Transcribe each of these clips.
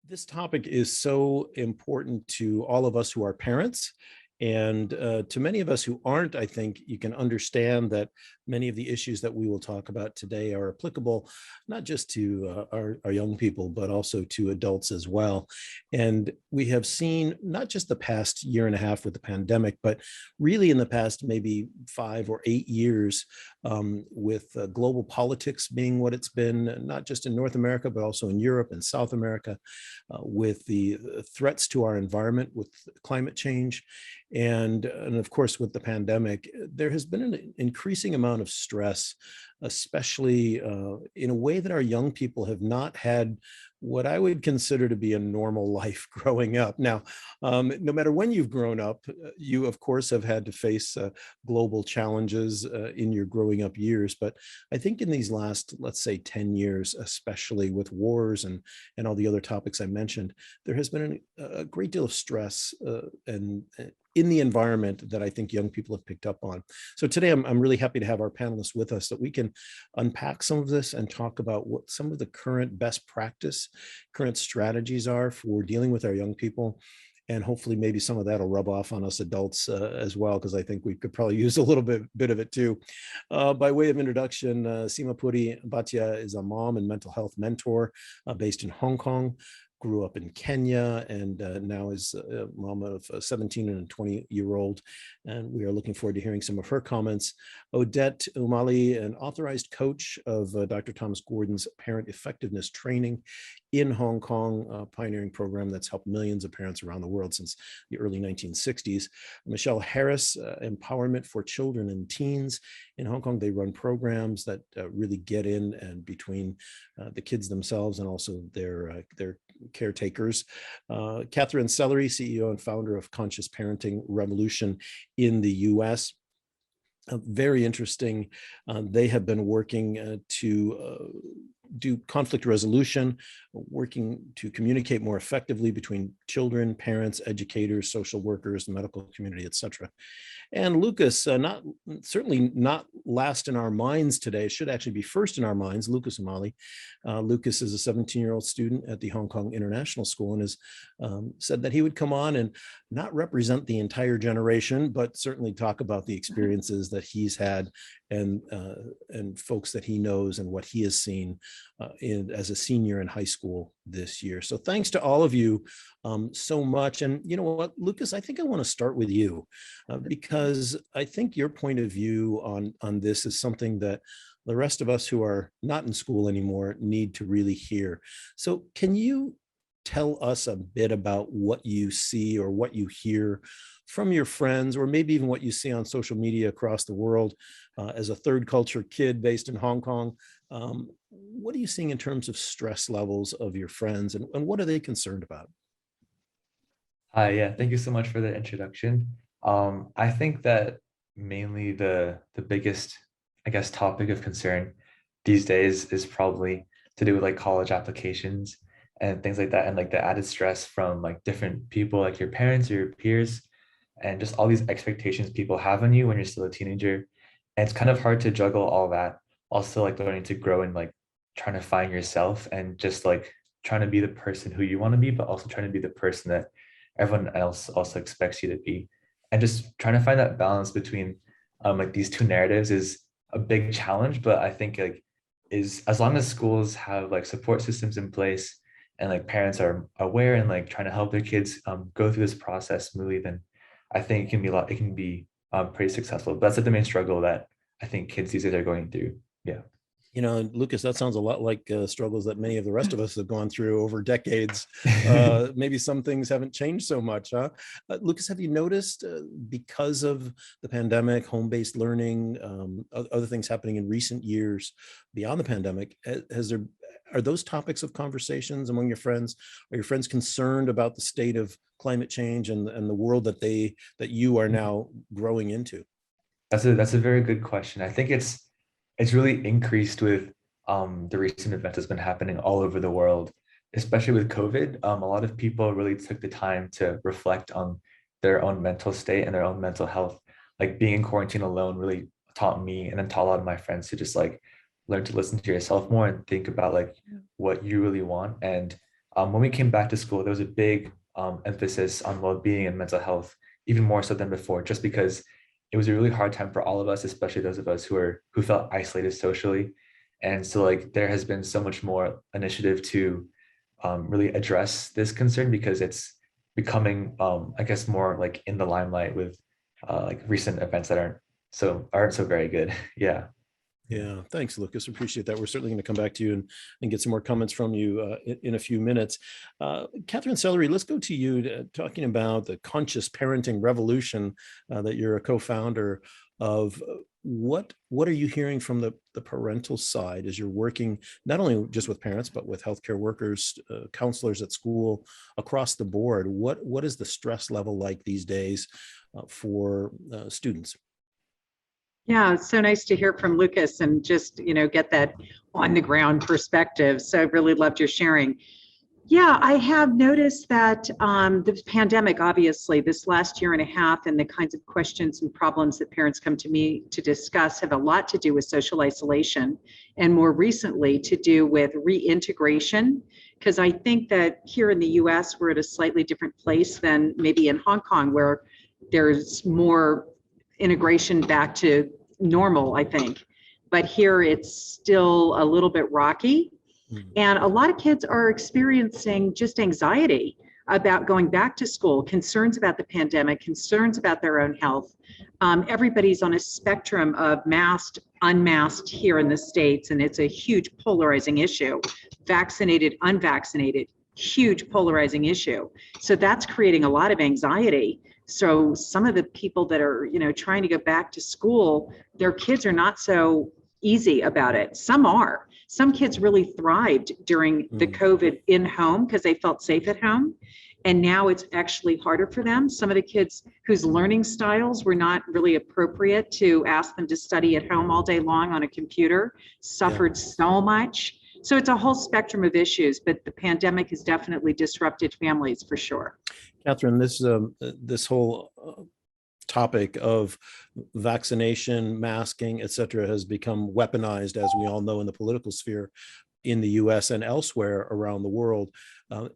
This topic is so important to all of us who are parents. And to many of us who aren't, I think you can understand that many of the issues that we will talk about today are applicable not just to our young people, but also to adults as well. And we have seen not just the past year and a half with the pandemic, but really in the past maybe 5 or 8 years with global politics being what it's been, not just in North America, but also in Europe and South America, with the threats to our environment, with climate change, and of course with the pandemic. There has been an increasing amount of stress, especially in a way that our young people have not had what I would consider to be a normal life growing up. Now, no matter when you've grown up, you of course have had to face global challenges in your growing up years. But I think in these last, let's say, 10 years, especially with wars and all the other topics I mentioned, there has been a great deal of stress and in the environment that I think young people have picked up on. So today I'm really happy to have our panelists with us that we can unpack some of this and talk about what some of the current best practice, current strategies are for dealing with our young people. And hopefully maybe some of that will rub off on us adults as well, because I think we could probably use a little bit of it too. By way of introduction, Seema Puri Bhatia is a mom and mental health mentor based in Hong Kong. Grew up in Kenya, and now is a mom of a 17 and a 20-year-old. And we are looking forward to hearing some of her comments. Odette Umali, an authorized coach of Dr. Thomas Gordon's parent effectiveness training in Hong Kong, a pioneering program that's helped millions of parents around the world since the early 1960s. Michelle Harris, Empowerment for Children and Teens. In Hong Kong, they run programs that really get in and between the kids themselves and also their caretakers. Katherine, Sellery, CEO and founder of Conscious Parenting Revolution in the US. Very interesting. They have been working to do conflict resolution, working to communicate more effectively between children, parents, educators, social workers, the medical community, etc. And Lucas, certainly not last in our minds today, should actually be first in our minds, Lucas Umali. Lucas is a 17-year-old student at the Hong Kong International School and has said that he would come on and not represent the entire generation, but certainly talk about the experiences that he's had and folks that he knows and what he has seen as a senior in high school this year. So thanks to all of you so much. And you know what, Lucas, I think I want to start with you because I think your point of view on this is something that the rest of us who are not in school anymore need to really hear. So can you tell us a bit about what you see or what you hear from your friends, or maybe even what you see on social media across the world as a third culture kid based in Hong Kong? What are you seeing in terms of stress levels of your friends, and what are they concerned about? Hi, yeah, thank you so much for the introduction. I think that mainly the biggest, I guess, topic of concern these days is probably to do with like college applications and things like that, and like the added stress from like different people, like your parents or your peers, and just all these expectations people have on you when you're still a teenager. And it's kind of hard to juggle all that. Also, like learning to grow and like trying to find yourself and just like trying to be the person who you want to be, but also trying to be the person that everyone else also expects you to be. And just trying to find that balance between like these two narratives is a big challenge. But I think like is as long as schools have like support systems in place and like parents are aware and like trying to help their kids go through this process smoothly, then I think it can be pretty successful. But that's like the main struggle that I think kids these days are going through. Yeah. You know, Lucas, that sounds a lot like struggles that many of the rest of us have gone through over decades. Maybe some things haven't changed so much, huh? Lucas, have you noticed because of the pandemic, home-based learning, other things happening in recent years beyond the pandemic, are those topics of conversations among your friends? Are your friends concerned about the state of climate change and the world that you are now growing into? That's a very good question. I think it's really increased with the recent events that's been happening all over the world, especially with COVID. A lot of people really took the time to reflect on their own mental state and their own mental health. Like being in quarantine alone really taught me and then taught a lot of my friends to just like learn to listen to yourself more and think about like what you really want. And when we came back to school, there was a big emphasis on well-being and mental health, even more so than before, just because it was a really hard time for all of us, especially those of us who felt isolated socially. And so like there has been so much more initiative to really address this concern because it's becoming I guess more like in the limelight with like recent events that aren't so very good. Yeah. Yeah, thanks, Lucas. Appreciate that. We're certainly going to come back to you and get some more comments from you in a few minutes. Katherine, Sellery, let's go to you talking about the conscious parenting revolution that you're a co-founder of. What are you hearing from the parental side as you're working not only just with parents, but with healthcare workers, counselors at school, across the board? What is the stress level like these days for students? Yeah, it's so nice to hear from Lucas and just, get that on the ground perspective. So I really loved your sharing. Yeah, I have noticed that the pandemic, obviously, this last year and a half, and the kinds of questions and problems that parents come to me to discuss have a lot to do with social isolation, and more recently to do with reintegration. Because I think that here in the US, we're at a slightly different place than maybe in Hong Kong, where there's more integration back to normal, I think. But here it's still a little bit rocky. And a lot of kids are experiencing just anxiety about going back to school, concerns about the pandemic, concerns about their own health. Everybody's on a spectrum of masked, unmasked here in the States, and it's a huge polarizing issue. Vaccinated, unvaccinated, huge polarizing issue. So that's creating a lot of anxiety. So some of the people that are, trying to go back to school, their kids are not so easy about it. Some are. Some kids really thrived during the COVID in home because they felt safe at home. And now it's actually harder for them. Some of the kids whose learning styles were not really appropriate to ask them to study at home all day long on a computer suffered so much. So it's a whole spectrum of issues, but the pandemic has definitely disrupted families for sure. Katherine, this whole topic of vaccination, masking, et cetera, has become weaponized, as we all know, in the political sphere in the US and elsewhere around the world. Are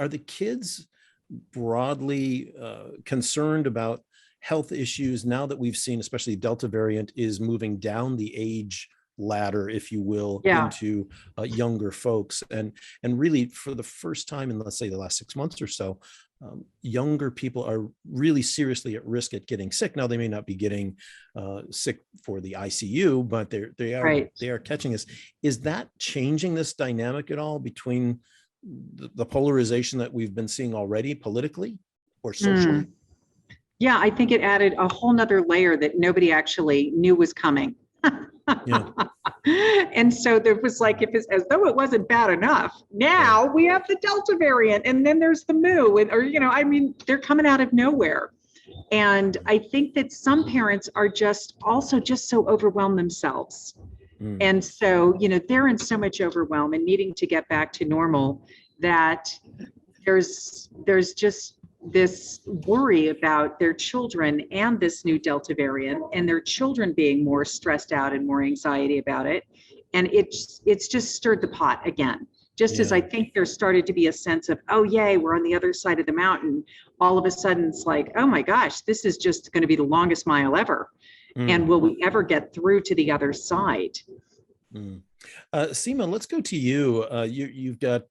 the kids broadly concerned about health issues now that we've seen, especially Delta variant, is moving down the age ladder, if you will, into younger folks, and really for the first time in, let's say, the last 6 months or so, younger people are really seriously at risk at getting sick. Now, they may not be getting sick for the ICU, but they are catching this. Is that changing this dynamic at all between the polarization that we've been seeing already politically or socially? Yeah, I think it added a whole nother layer that nobody actually knew was coming. Yeah. And so there was like, if it's as though it wasn't bad enough, now we have the Delta variant, and then there's the Mu, they're coming out of nowhere. And I think that some parents are just so overwhelmed themselves. And so, they're in so much overwhelm and needing to get back to normal that there's just this worry about their children and this new Delta variant, and their children being more stressed out and more anxiety about it. And it's just stirred the pot again. Just as I think there started to be a sense of, oh, yay, we're on the other side of the mountain. All of a sudden it's like, oh my gosh, this is just going to be the longest mile ever. And will we ever get through to the other side? Seema, let's go to you. You've got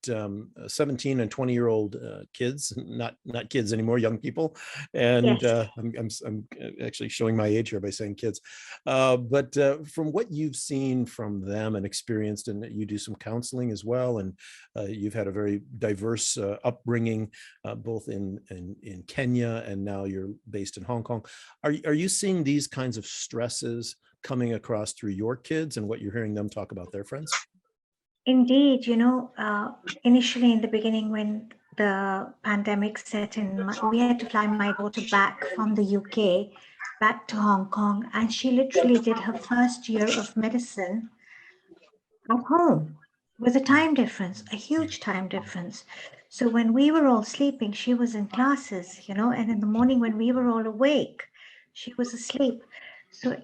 17 and 20-year-old kids, not kids anymore, young people. And Yes. I'm actually showing my age here by saying kids. But from what you've seen from them and experienced, and you do some counseling as well, and you've had a very diverse upbringing, both in Kenya, and now you're based in Hong Kong. Are you seeing these kinds of stresses coming across through your kids and what you're hearing them talk about their friends? Indeed, initially in the beginning when the pandemic set in, we had to fly my daughter back from the UK back to Hong Kong, and she literally did her first year of medicine at home with a time difference, a huge time difference. So when we were all sleeping, she was in classes, and in the morning when we were all awake, she was asleep. So,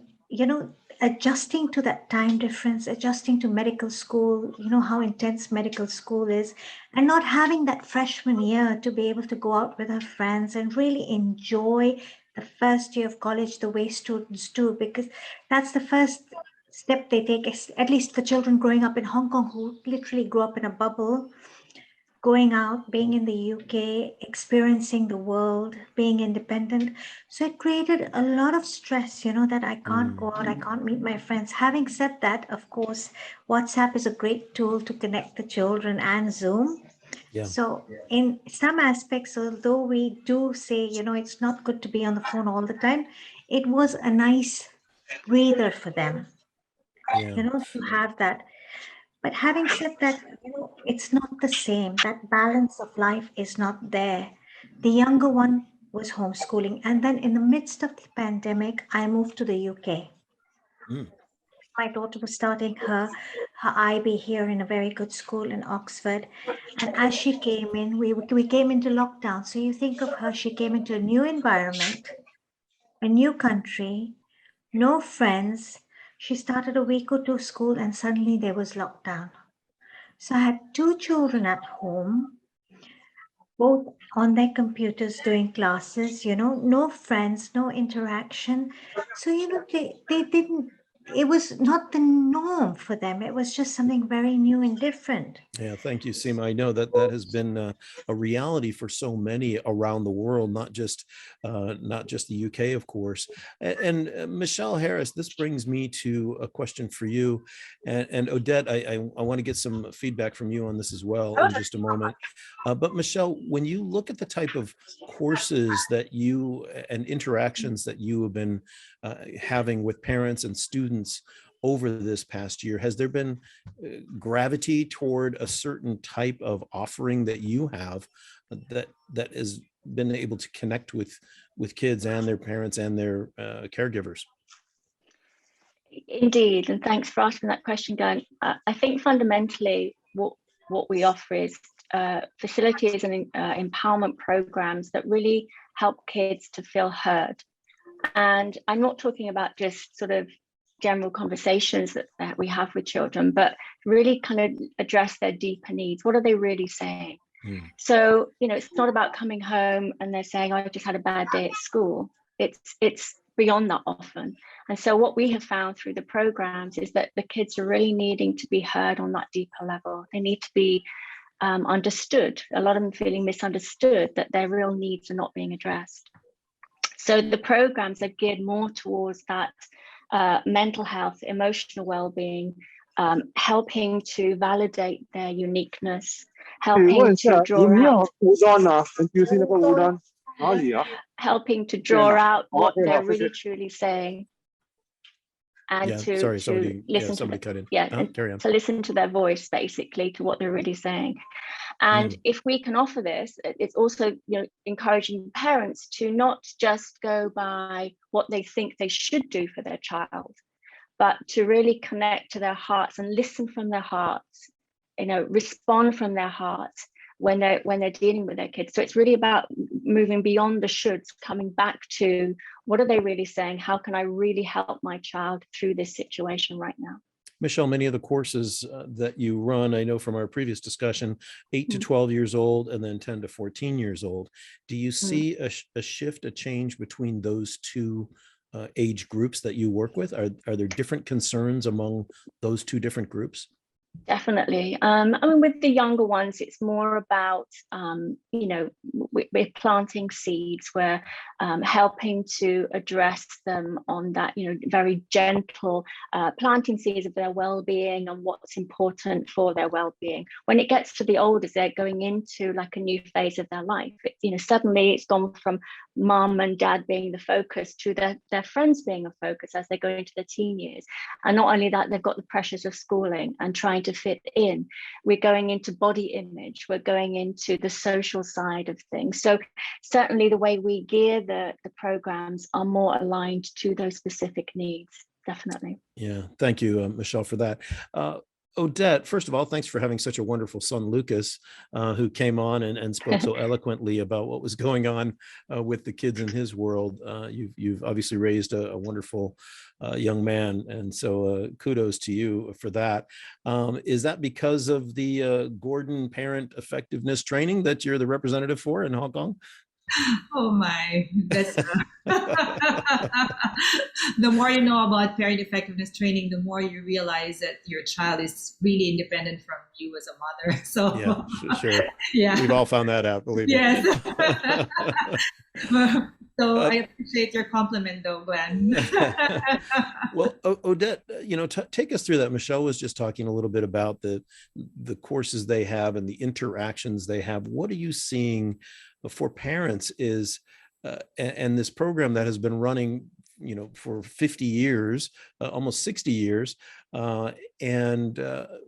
adjusting to that time difference, adjusting to medical school, you know how intense medical school is, and not having that freshman year to be able to go out with her friends and really enjoy the first year of college the way students do, because that's the first step they take, at least the children growing up in Hong Kong who literally grew up in a bubble, going out, being in the UK, experiencing the world, being independent. So it created a lot of stress, you know, that I can't go out, I can't meet my friends. Having said that, of course, WhatsApp is a great tool to connect the children, and Zoom. Yeah. So in some aspects, although we do say, you know, it's not good to be on the phone all the time, it was a nice breather for them, Yeah. you know, to have that. But having said that, you know, it's not the same. That balance of life is not there. The younger one was homeschooling. And then in the midst of the pandemic, I moved to the UK. Mm. My daughter was starting her IB here in a very good school in Oxford. And as she came in, we came into lockdown. So you think of her, she came into a new environment, a new country, no friends. She started a week or two school and suddenly there was lockdown. So I had two children at home, both on their computers doing classes, you know, no friends, no interaction. So, you know, they didn't, it was not the norm for them. It was just something very new and different. Yeah, thank you, Seema. I know that that has been a reality for so many around the world, not just the UK, of course. And Michelle Harris, this brings me to a question for you, and Odette. I want to get some feedback from you on this as well in just a moment. But Michelle, when you look at the type of courses that you and interactions that you have been having with parents and students over this past year, has there been gravity toward a certain type of offering that you have that has been able to connect with kids and their parents and their caregivers? Indeed, and thanks for asking that question, Glenn. I think fundamentally what we offer is facilities and empowerment programs that really help kids to feel heard. And I'm not talking about just sort of general conversations that we have with children, but really kind of address their deeper needs. What are they really saying? So, you know, it's not about coming home and they're saying, I just had a bad day at school. It's beyond that often. And so what we have found through the programs is that the kids are really needing to be heard on that deeper level. They need to be understood. A lot of them feeling misunderstood, that their real needs are not being addressed. So the programs are geared more towards that mental health, emotional well-being, helping to validate their uniqueness, helping to draw out, helping to draw out what they're really truly saying, and to listen to to listen to their voice, basically, to what they're really saying. And if we can offer this, it's also, you know, encouraging parents to not just go by what they think they should do for their child, but to really connect to their hearts and listen from their hearts, you know, respond from their hearts when they're dealing with their kids. So it's really about moving beyond the shoulds, coming back to what are they really saying? How can I really help my child through this situation right now? Michelle, many of the courses that you run, I know from our previous discussion, 8 to 12 years old and then 10 to 14 years old. Do you see a shift, a change between those two age groups that you work with? Are there different concerns among those two different groups? Definitely. I mean, with the younger ones, it's more about, you know, we're planting seeds. We're helping to address them on that, you know, very gentle planting seeds of their well-being and what's important for their well-being. When it gets to the olders, they're going into like a new phase of their life. You know, suddenly it's gone from mom and dad being the focus to their friends being a focus as they go into their teen years. And not only that, they've got the pressures of schooling and trying to fit in. We're going into body image. We're going into the social side of things. So certainly the way we gear the programs are more aligned to those specific needs. Definitely. Yeah, thank you, Michelle, for that. Odette, first of all, thanks for having such a wonderful son, Lucas, who came on and spoke so eloquently about what was going on with the kids in his world. You've obviously raised a wonderful young man, and so kudos to you for that. Is that because of the Gordon Parent Effectiveness Training that you're the representative for in Hong Kong? Oh my, that's the more you know about parent effectiveness training, the more you realize that your child is really independent from you as a mother. So yeah, sure. Yeah, we've all found that out, believe me. Yes. So I appreciate your compliment, though, Glenn. Well, Odette, take us through that. Michelle was just talking a little bit about the courses they have and the interactions they have. What are you seeing for parents is, and this program that has been running, for 50 years, almost 60 years. And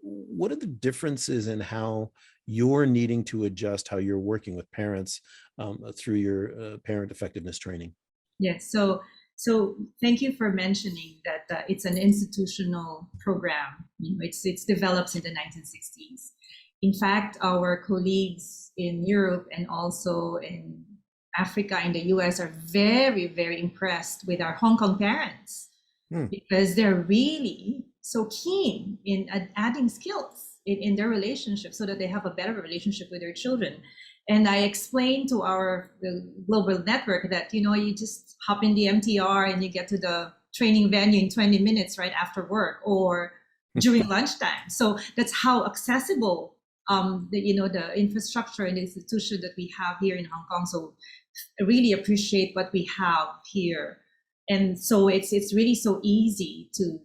what are the differences in how you're needing to adjust how you're working with parents through your parent effectiveness training? Yes. So thank you for mentioning that it's an institutional program. It's developed in the 1960s. In fact, our colleagues in Europe and also in Africa and the US are very, very impressed with our Hong Kong parents because they're really so keen in adding skills in their relationship so that they have a better relationship with their children. And I explained to the global network that, you just hop in the MTR and you get to the training venue in 20 minutes right after work or during lunchtime. So that's how accessible the infrastructure and the institution that we have here in Hong Kong. So I really appreciate what we have here. And so it's really so easy to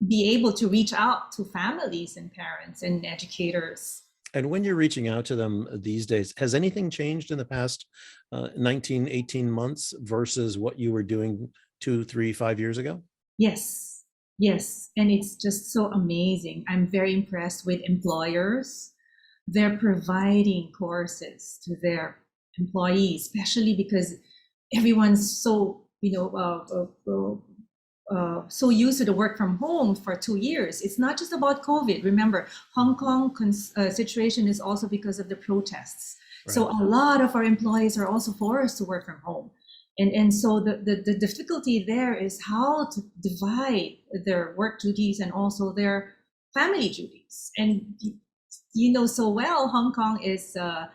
be able to reach out to families and parents and educators. And when you're reaching out to them these days, has anything changed in the past 19, 18 months versus what you were doing 2, 3, 5 years ago? Yes. And it's just so amazing. I'm very impressed with employers. They're providing courses to their employees, especially because everyone's so, so used to the work from home for 2 years. It's not just about COVID. Remember, Hong Kong situation is also because of the protests. Right. So a lot of our employees are also forced to work from home. And so the difficulty there is how to divide their work duties and also their family duties. And so well, Hong Kong is a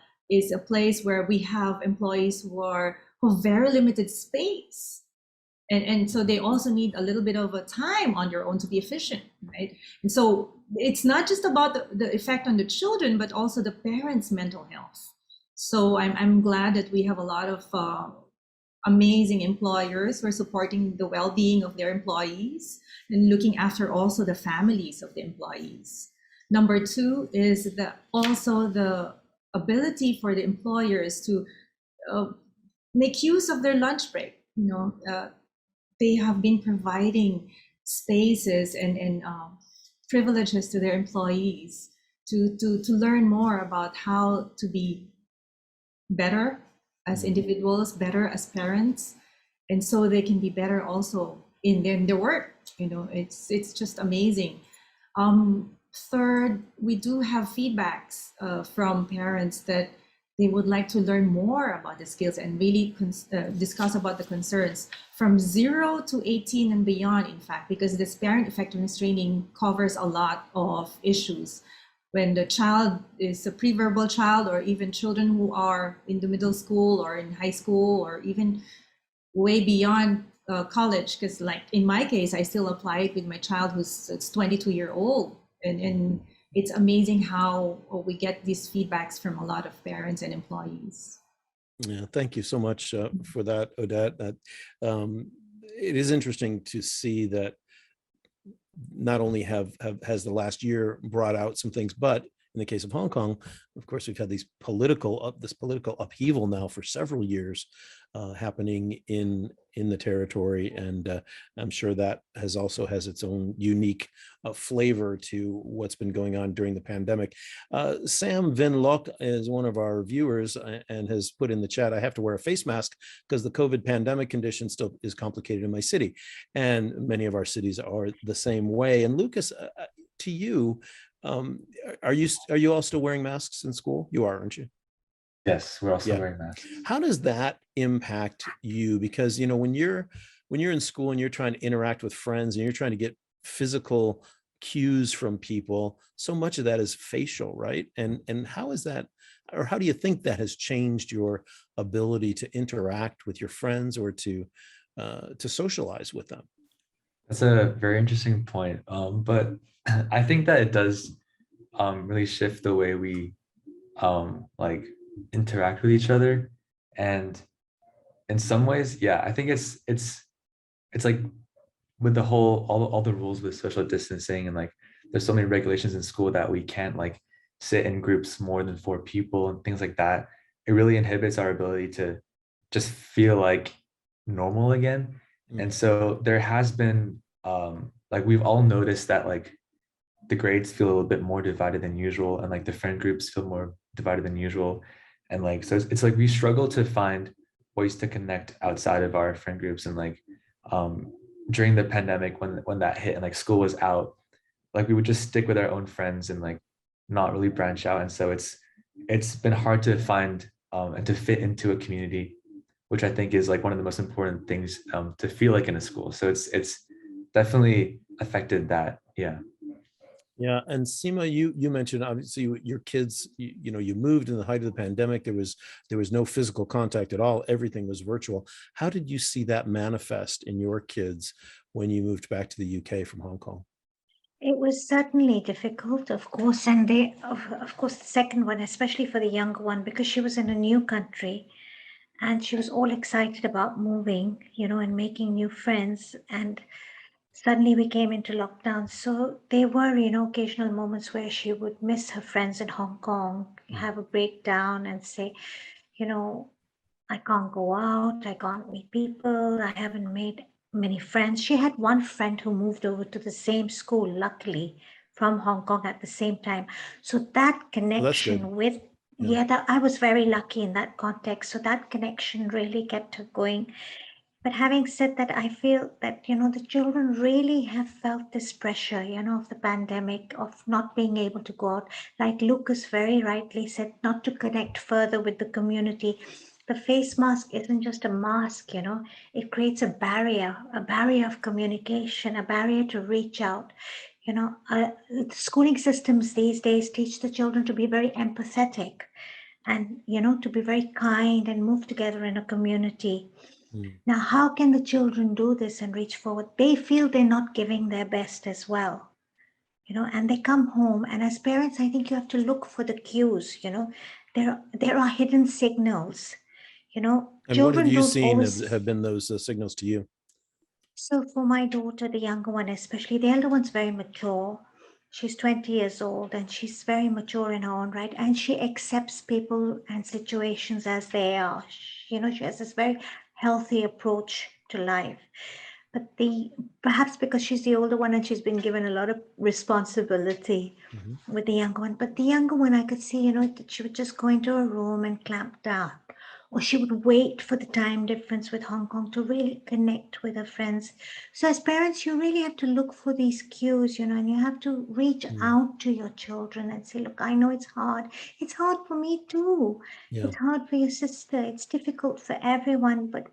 place where we have employees who have very limited space. And so they also need a little bit of a time on their own to be efficient, right? And so it's not just about the effect on the children, but also the parents' mental health. So I'm glad that we have a lot of amazing employers who are supporting the well-being of their employees and looking after also the families of the employees. Number 2 is also the ability for the employers to make use of their lunch break. They have been providing spaces and privileges to their employees to learn more about how to be better as individuals, better as parents, and so they can be better also in their work. It's just amazing. Third, we do have feedbacks from parents that they would like to learn more about the skills and really discuss about the concerns from 0 to 18 and beyond, in fact, because this parent effectiveness training covers a lot of issues. When the child is a pre-verbal child, or even children who are in the middle school or in high school, or even way beyond college, because like in my case, I still apply it with my child who's 22-year-old. And it's amazing how we get these feedbacks from a lot of parents and employees. Yeah, thank you so much for that, Odette. It is interesting to see that not only has the last year brought out some things, but in the case of Hong Kong, of course, we've had this political upheaval now for several years happening in the territory, and I'm sure that has its own unique flavor to what's been going on during the pandemic. Sam Vin Lok is one of our viewers and has put in the chat, I have to wear a face mask because the COVID pandemic condition still is complicated in my city, and many of our cities are the same way. And Lucas, to you, Are you all still wearing masks in school? You are, aren't you? Yes, we're also Yeah. wearing masks. How does that impact you? Because, you know, when you're in school and you're trying to interact with friends and you're trying to get physical cues from people, so much of that is facial, right? And how is that, or how do you think that has changed your ability to interact with your friends or to socialize with them? That's a very interesting point. But I think that it does really shift the way we like interact with each other. And in some ways, yeah, I think it's like with the whole all the rules with social distancing, and like there's so many regulations in school that we can't like sit in groups more than 4 people and things like that. It really inhibits our ability to just feel like normal again. And so there has been like we've all noticed that like the grades feel a little bit more divided than usual, and like the friend groups feel more divided than usual. And like so it's like we struggle to find ways to connect outside of our friend groups. And like during the pandemic, when that hit and like school was out, like we would just stick with our own friends and like not really branch out. And so it's been hard to find and to fit into a community, which I think is like one of the most important things to feel like in a school. So it's definitely affected that. Yeah. Yeah, and Seema, you mentioned obviously your kids, you know, you moved in the height of the pandemic. There was no physical contact at all. Everything was virtual. How did you see that manifest in your kids when you moved back to the UK from Hong Kong? It was certainly difficult, of course, and of course, the second one, especially for the younger one, because she was in a new country and she was all excited about moving, and making new friends. And suddenly we came into lockdown. So there were, occasional moments where she would miss her friends in Hong Kong, have a breakdown and say, I can't go out, I can't meet people, I haven't made many friends. She had one friend who moved over to the same school, luckily, from Hong Kong at the same time. So that Well, that's connection good. with, that I was very lucky in that context. So that connection really kept her going. But having said that, I feel that, the children really have felt this pressure, of the pandemic, of not being able to go out. Like Lucas very rightly said, not to connect further with the community. The face mask isn't just a mask, it creates a barrier of communication, a barrier to reach out. The schooling systems these days teach the children to be very empathetic and, to be very kind and move together in a community. Now, how can the children do this and reach forward? They feel they're not giving their best as well, and they come home. And as parents, I think you have to look for the cues, there are hidden signals, And what have children you don't seen always. have been those signals to you? So for my daughter, the younger one especially, the elder one's very mature. She's 20 years old and she's very mature in her own right. And she accepts people and situations as they are. She has this very healthy approach to life. But perhaps because she's the older one and she's been given a lot of responsibility with the younger one. But the younger one, I could see, that she would just go into a room and clamp down. Or she would wait for the time difference with Hong Kong to really connect with her friends. So as parents, you really have to look for these cues, and you have to reach out to your children and say, look, I know it's hard. It's hard for me too. Yeah. It's hard for your sister. It's difficult for everyone, but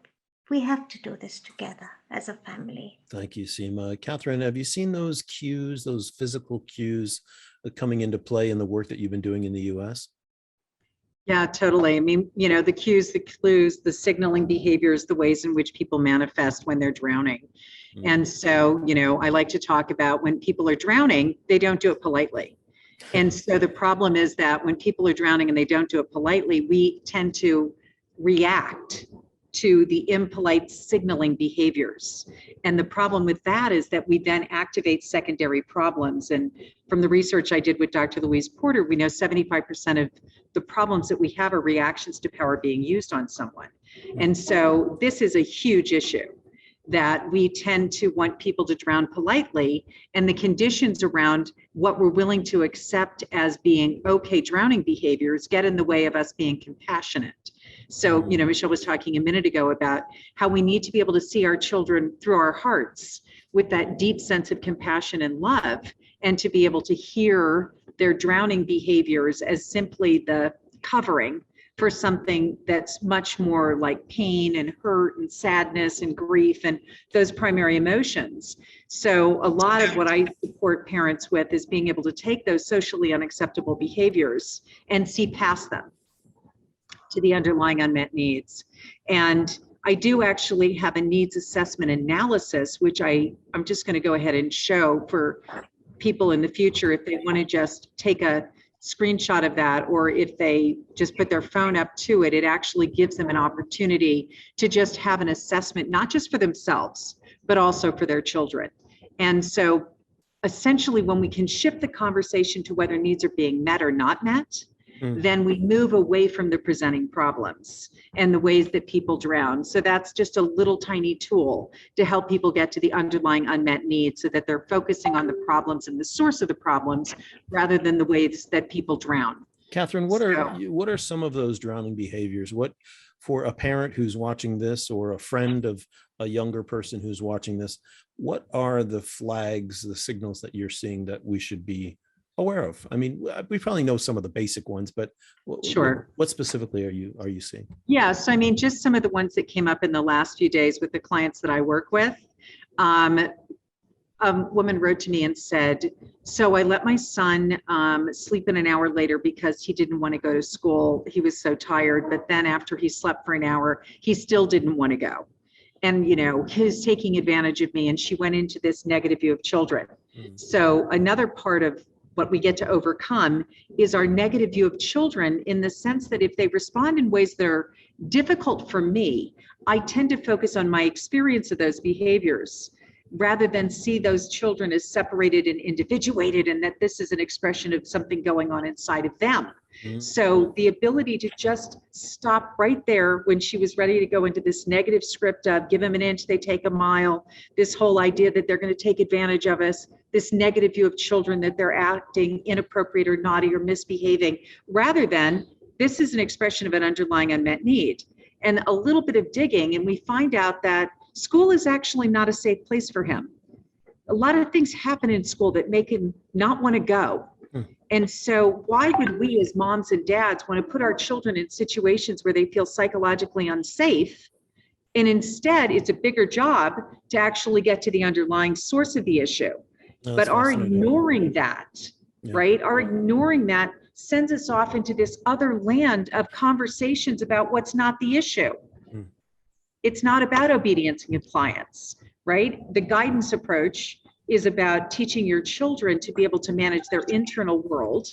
we have to do this together as a family. Thank you, Seema. Katherine, have you seen those cues, those physical cues coming into play in the work that you've been doing in the US? Yeah, totally. I mean, the cues, the clues, the signaling behaviors, the ways in which people manifest when they're drowning. And so, I like to talk about when people are drowning, they don't do it politely. And so the problem is that when people are drowning and they don't do it politely, we tend to react to the impolite signaling behaviors. And the problem with that is that we then activate secondary problems. And from the research I did with Dr. Louise Porter, we know 75% of the problems that we have are reactions to power being used on someone. And so this is a huge issue, that we tend to want people to drown politely, and the conditions around what we're willing to accept as being okay drowning behaviors get in the way of us being compassionate. So, Michelle was talking a minute ago about how we need to be able to see our children through our hearts with that deep sense of compassion and love, and to be able to hear their drowning behaviors as simply the covering for something that's much more like pain and hurt and sadness and grief and those primary emotions. So a lot of what I support parents with is being able to take those socially unacceptable behaviors and see past them to the underlying unmet needs. And I do actually have a needs assessment analysis, which I'm just going to go ahead and show for people in the future if they want to just take a screenshot of that, or if they just put their phone up to it, it actually gives them an opportunity to just have an assessment, not just for themselves, but also for their children. And so essentially, when we can shift the conversation to whether needs are being met or not met, then we move away from the presenting problems and the ways that people drown. So that's just a little tiny tool to help people get to the underlying unmet needs so that they're focusing on the problems and the source of the problems rather than the ways that people drown. Katherine, what are some of those drowning behaviors? What, for a parent who's watching this or a friend of a younger person who's watching this, what are the flags, the signals that you're seeing that we should be aware of? I mean, we probably know some of the basic ones, but Sure. What specifically are you seeing? Yes, I mean, just some of the ones that came up in the last few days with the clients that I work with. A woman wrote to me and said, so I let my son sleep in an hour later because he didn't want to go to school. He was so tired, but then after he slept for an hour, he still didn't want to go. And, you know, he's taking advantage of me. And she went into this negative view of children. So another part of what we get to overcome is our negative view of children, in the sense that if they respond in ways that are difficult for me, I tend to focus on my experience of those behaviors rather than see those children as separated and individuated, and that this is an expression of something going on inside of them. So the ability to just stop right there when she was ready to go into this negative script of give them an inch, they take a mile, this whole idea that they're going to take advantage of us, this negative view of children that they're acting inappropriate or naughty or misbehaving, rather than this is an expression of an underlying unmet need. And a little bit of digging, and we find out that school is actually not a safe place for him. A lot of things happen in school that make him not want to go. And so why would we as moms and dads want to put our children in situations where they feel psychologically unsafe? And instead, it's a bigger job to actually get to the underlying source of the issue. But our ignoring that, right? Our ignoring that sends us off into this other land of conversations about what's not the issue. It's not about obedience and compliance, right? The guidance approach is about teaching your children to be able to manage their internal world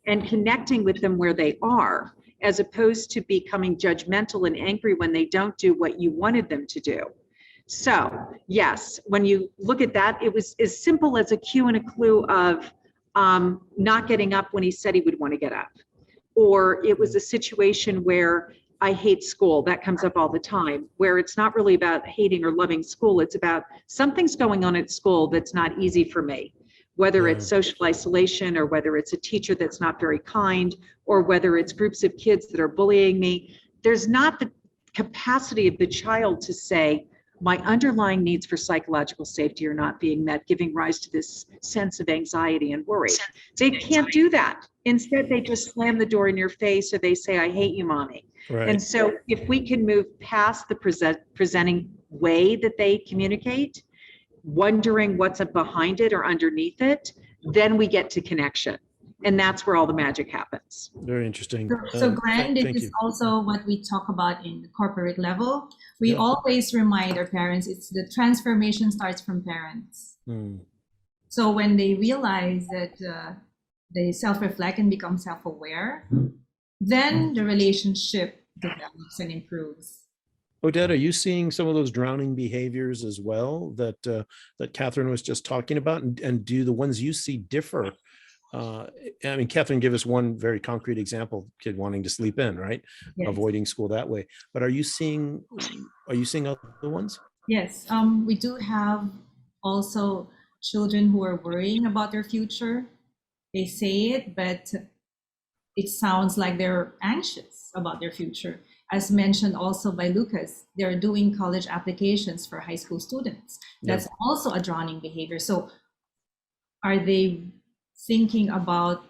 and connecting with them where they are, as opposed to becoming judgmental and angry when they don't do what you wanted them to do. So yes, when you look at that, it was as simple as a cue and a clue of not getting up when he said he would want to get up. Or it was a situation where I hate school. That comes up all the time, where it's not really about hating or loving school. It's about something's going on at school that's not easy for me, whether it's social isolation, or whether it's a teacher that's not very kind, or whether it's groups of kids that are bullying me. There's not the capacity of the child to say, my underlying needs for psychological safety are not being met, giving rise to this sense of anxiety and worry. They can't do that. Instead, they just slam the door in your face, or they say, I hate you, mommy. Right. And so if we can move past the presenting way that they communicate, wondering what's behind it or underneath it, then we get to connection. And that's where all the magic happens. Very interesting. So Grant, this is also what we talk about in the corporate level. We always remind our parents, it's the transformation starts from parents. So when they realize that they self-reflect and become self-aware, then the relationship develops and improves. Odette, are you seeing some of those drowning behaviors as well that that Katherine was just talking about? And do the ones you see differ? I mean, Katherine gave us one very concrete example, kid wanting to sleep in, right? Yes. Avoiding school that way. But are you seeing other ones? Yes, we do have also children who are worrying about their future. They say it, but it sounds like they're anxious about their future. As mentioned also by Lucas, they're doing college applications for high school students. That's also a drowning behavior. So are they thinking about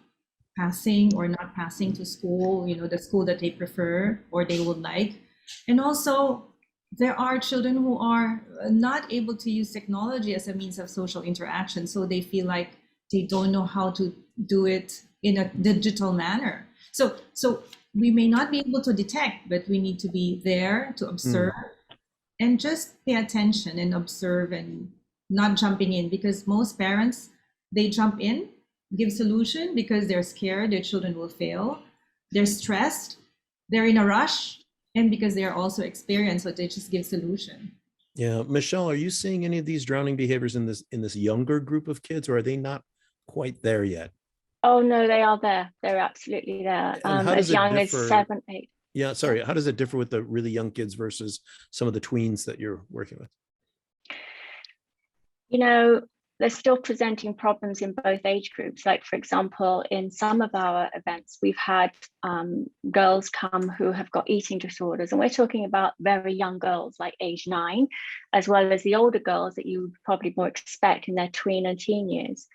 passing or not passing to school, the school that they prefer or they would like. And also, there are children who are not able to use technology as a means of social interaction. So they feel like they don't know how to do it in a digital manner. So we may not be able to detect, but we need to be there to observe and just pay attention and observe and not jumping in, because most parents, they jump in, give solution because they're scared their children will fail. They're stressed, they're in a rush, and because they're also experienced, so they just give solution. Yeah, Michelle, are you seeing any of these drowning behaviors in this younger group of kids, or are they not quite there yet? Oh no, they are there. They're absolutely there. And how does As it young differ? as 7, 8. Yeah, sorry. How does it differ with the really young kids versus some of the tweens that you're working with? They're still presenting problems in both age groups. Like, for example, in some of our events, we've had girls come who have got eating disorders, and we're talking about very young girls, like age 9, as well as the older girls that you would probably more expect in their tween and teen years.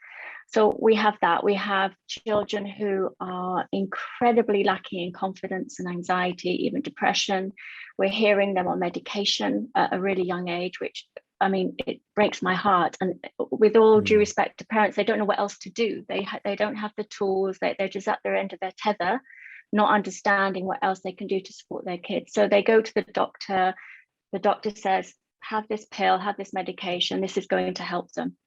So we have that. We have children who are incredibly lacking in confidence and anxiety, even depression. We're hearing them on medication at a really young age, which, I mean, it breaks my heart. And with all due respect to parents, they don't know what else to do. They don't have the tools. They're just at their end of their tether, not understanding what else they can do to support their kids. So they go to the doctor. The doctor says, have this pill, have this medication. This is going to help them.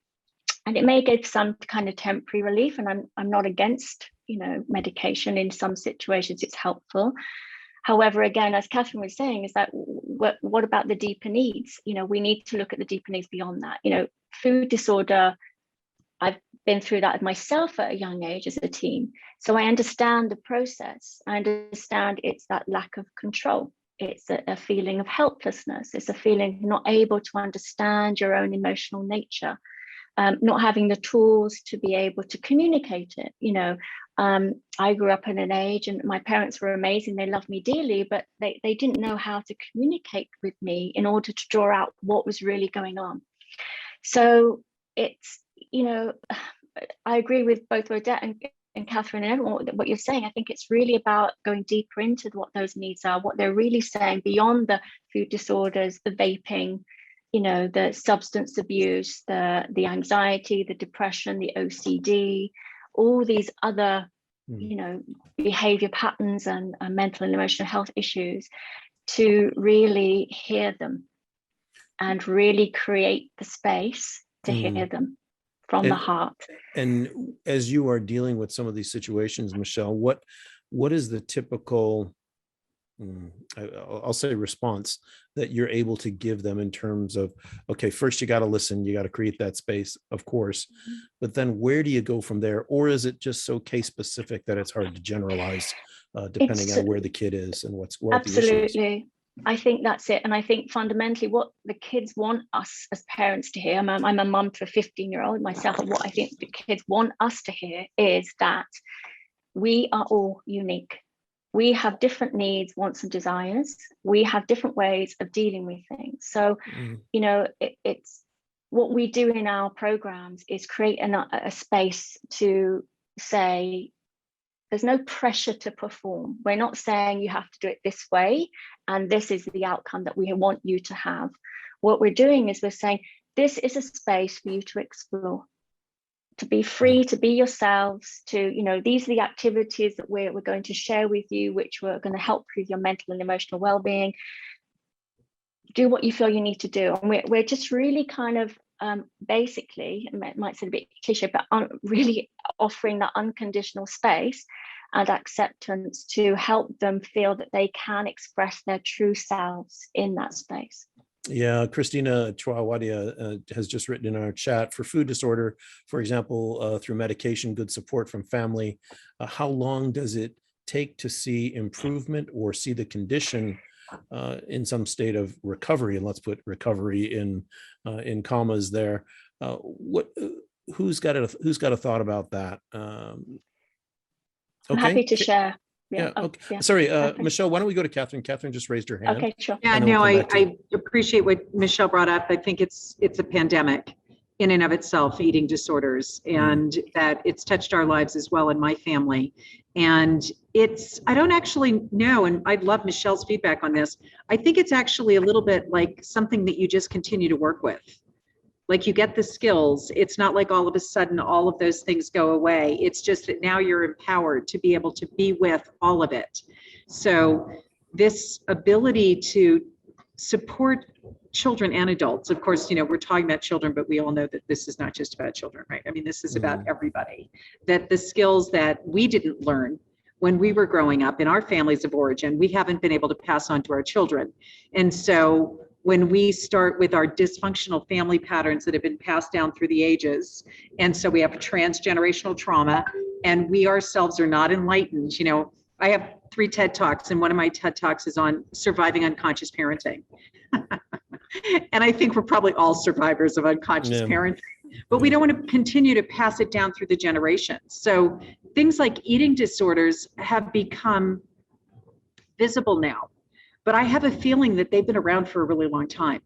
And it may give some kind of temporary relief. And I'm not against, medication. In some situations, it's helpful. However, again, as Katherine was saying, is that what about the deeper needs? We need to look at the deeper needs beyond that. Food disorder, I've been through that myself at a young age as a teen. So I understand the process. I understand it's that lack of control. It's a feeling of helplessness. It's a feeling not able to understand your own emotional nature. Not having the tools to be able to communicate it. I grew up in an age, and my parents were amazing. They loved me dearly, but they didn't know how to communicate with me in order to draw out what was really going on. So it's, I agree with both Odette and Katherine and everyone, what you're saying. I think it's really about going deeper into what those needs are, what they're really saying beyond the food disorders, the vaping, the substance abuse, the anxiety, the depression, the OCD, all these other, behavior patterns and mental and emotional health issues, to really hear them and really create the space to hear them from the heart. And as you are dealing with some of these situations, Michelle, what is the typical, I'll say, response that you're able to give them in terms of, okay, first you got to listen, you got to create that space, of course, but then where do you go from there? Or is it just so case specific that it's hard to generalize depending on where the kid is and what absolutely the issue is? I think that's it. And I think fundamentally what the kids want us as parents to hear, I'm a mum to a 15-year-old myself, and what I think the kids want us to hear is that we are all unique. We have different needs, wants, and desires. We have different ways of dealing with things. So, it's what we do in our programs is create a space to say, there's no pressure to perform. We're not saying you have to do it this way, and this is the outcome that we want you to have. What we're doing is we're saying, this is a space for you to explore, to be free, to be yourselves, to, these are the activities that we're going to share with you, which we're going to help with your mental and emotional well-being. Do what you feel you need to do. And we're just really kind of basically, it might sound a bit cliche, but really offering that unconditional space and acceptance to help them feel that they can express their true selves in that space. Yeah, Christina Chwawadia has just written in our chat, for food disorder, for example, through medication, good support from family, how long does it take to see improvement or see the condition in some state of recovery? And let's put recovery in commas there. Who's got a thought about that? I'm happy to share. Yeah. Okay. Yeah. Sorry, Michelle, why don't we go to Katherine? Katherine just raised her hand. Okay, sure. Yeah, no, I appreciate what Michelle brought up. I think it's a pandemic. in and of itself, eating disorders, and that it's touched our lives as well in my family. And I don't actually know, and I'd love Michelle's feedback on this. I think it's actually a little bit like something that you just continue to work with. Like you get the skills. It's not like all of a sudden all of those things go away. It's just that now you're empowered to be able to be with all of it. So this ability to support children and adults, of course, we're talking about children, but we all know that this is not just about children, right? I mean, this is about everybody. That the skills that we didn't learn when we were growing up in our families of origin, we haven't been able to pass on to our children. And so when we start with our dysfunctional family patterns that have been passed down through the ages, and so we have transgenerational trauma, and we ourselves are not enlightened. I have 3 TED Talks, and one of my TED Talks is on surviving unconscious parenting. And I think we're probably all survivors of unconscious parenting, but we don't want to continue to pass it down through the generations. So things like eating disorders have become visible now, but I have a feeling that they've been around for a really long time.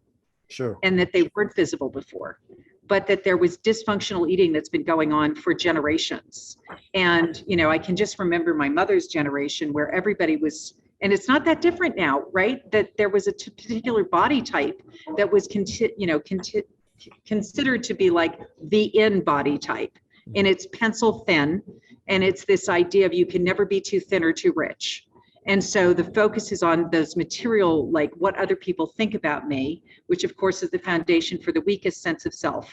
Sure. And that they weren't visible before, but that there was dysfunctional eating that's been going on for generations. And, I can just remember my mother's generation where everybody was, and it's not that different now, right? That there was a particular body type that was considered to be like the in body type. And it's pencil thin. And it's this idea of you can never be too thin or too rich. And so the focus is on those material, like what other people think about me, which of course is the foundation for the weakest sense of self.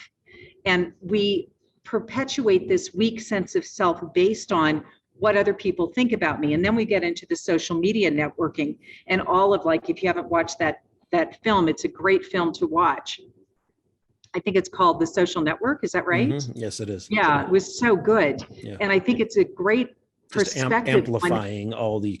And we perpetuate this weak sense of self based on what other people think about me. And then we get into the social media networking and all of, like, if you haven't watched that film, it's a great film to watch. I think it's called The Social Network. Is that right? Yes, it is. Yeah, it was so good. Yeah. And I think it's a great perspective, amplifying all the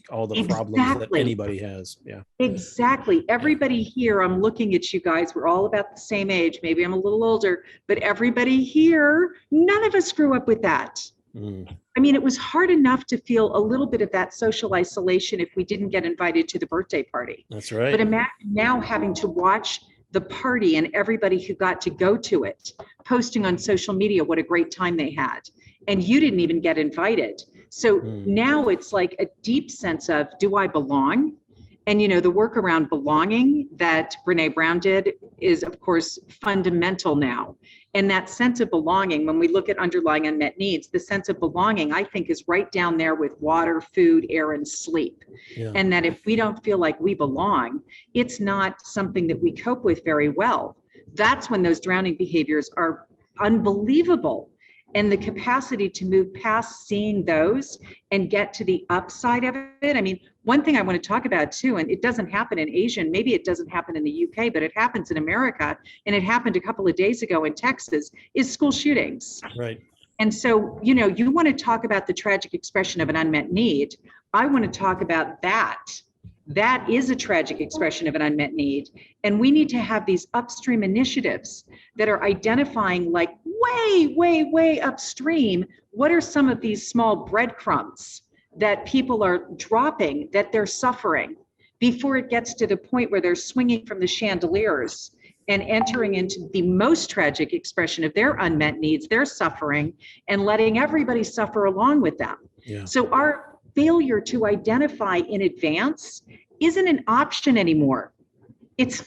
problems that anybody has. Yeah, exactly. Everybody here, I'm looking at you guys, we're all about the same age, maybe I'm a little older, but everybody here, none of us grew up with that. I mean, it was hard enough to feel a little bit of that social isolation if we didn't get invited to the birthday party. That's right. But imagine now having to watch the party and everybody who got to go to it posting on social media what a great time they had, and you didn't even get invited. So now it's like a deep sense of, do I belong? And the work around belonging that Brene Brown did is, of course, fundamental now. And that sense of belonging, when we look at underlying unmet needs, the sense of belonging, I think, is right down there with water, food, air, and sleep. Yeah. And that if we don't feel like we belong, it's not something that we cope with very well. That's when those drowning behaviors are unbelievable. And the capacity to move past seeing those and get to the upside of it. I mean, one thing I want to talk about too, and it doesn't happen in Asia, and maybe it doesn't happen in the UK, but it happens in America, and it happened a couple of days ago in Texas, is school shootings. Right. And so, you want to talk about the tragic expression of an unmet need. I want to talk about that. That is a tragic expression of an unmet need. And we need to have these upstream initiatives that are identifying, like, way, way, way upstream, what are some of these small breadcrumbs that people are dropping, that they're suffering, before it gets to the point where they're swinging from the chandeliers and entering into the most tragic expression of their unmet needs, their suffering, and letting everybody suffer along with them. Yeah. So our failure to identify in advance isn't an option anymore. It's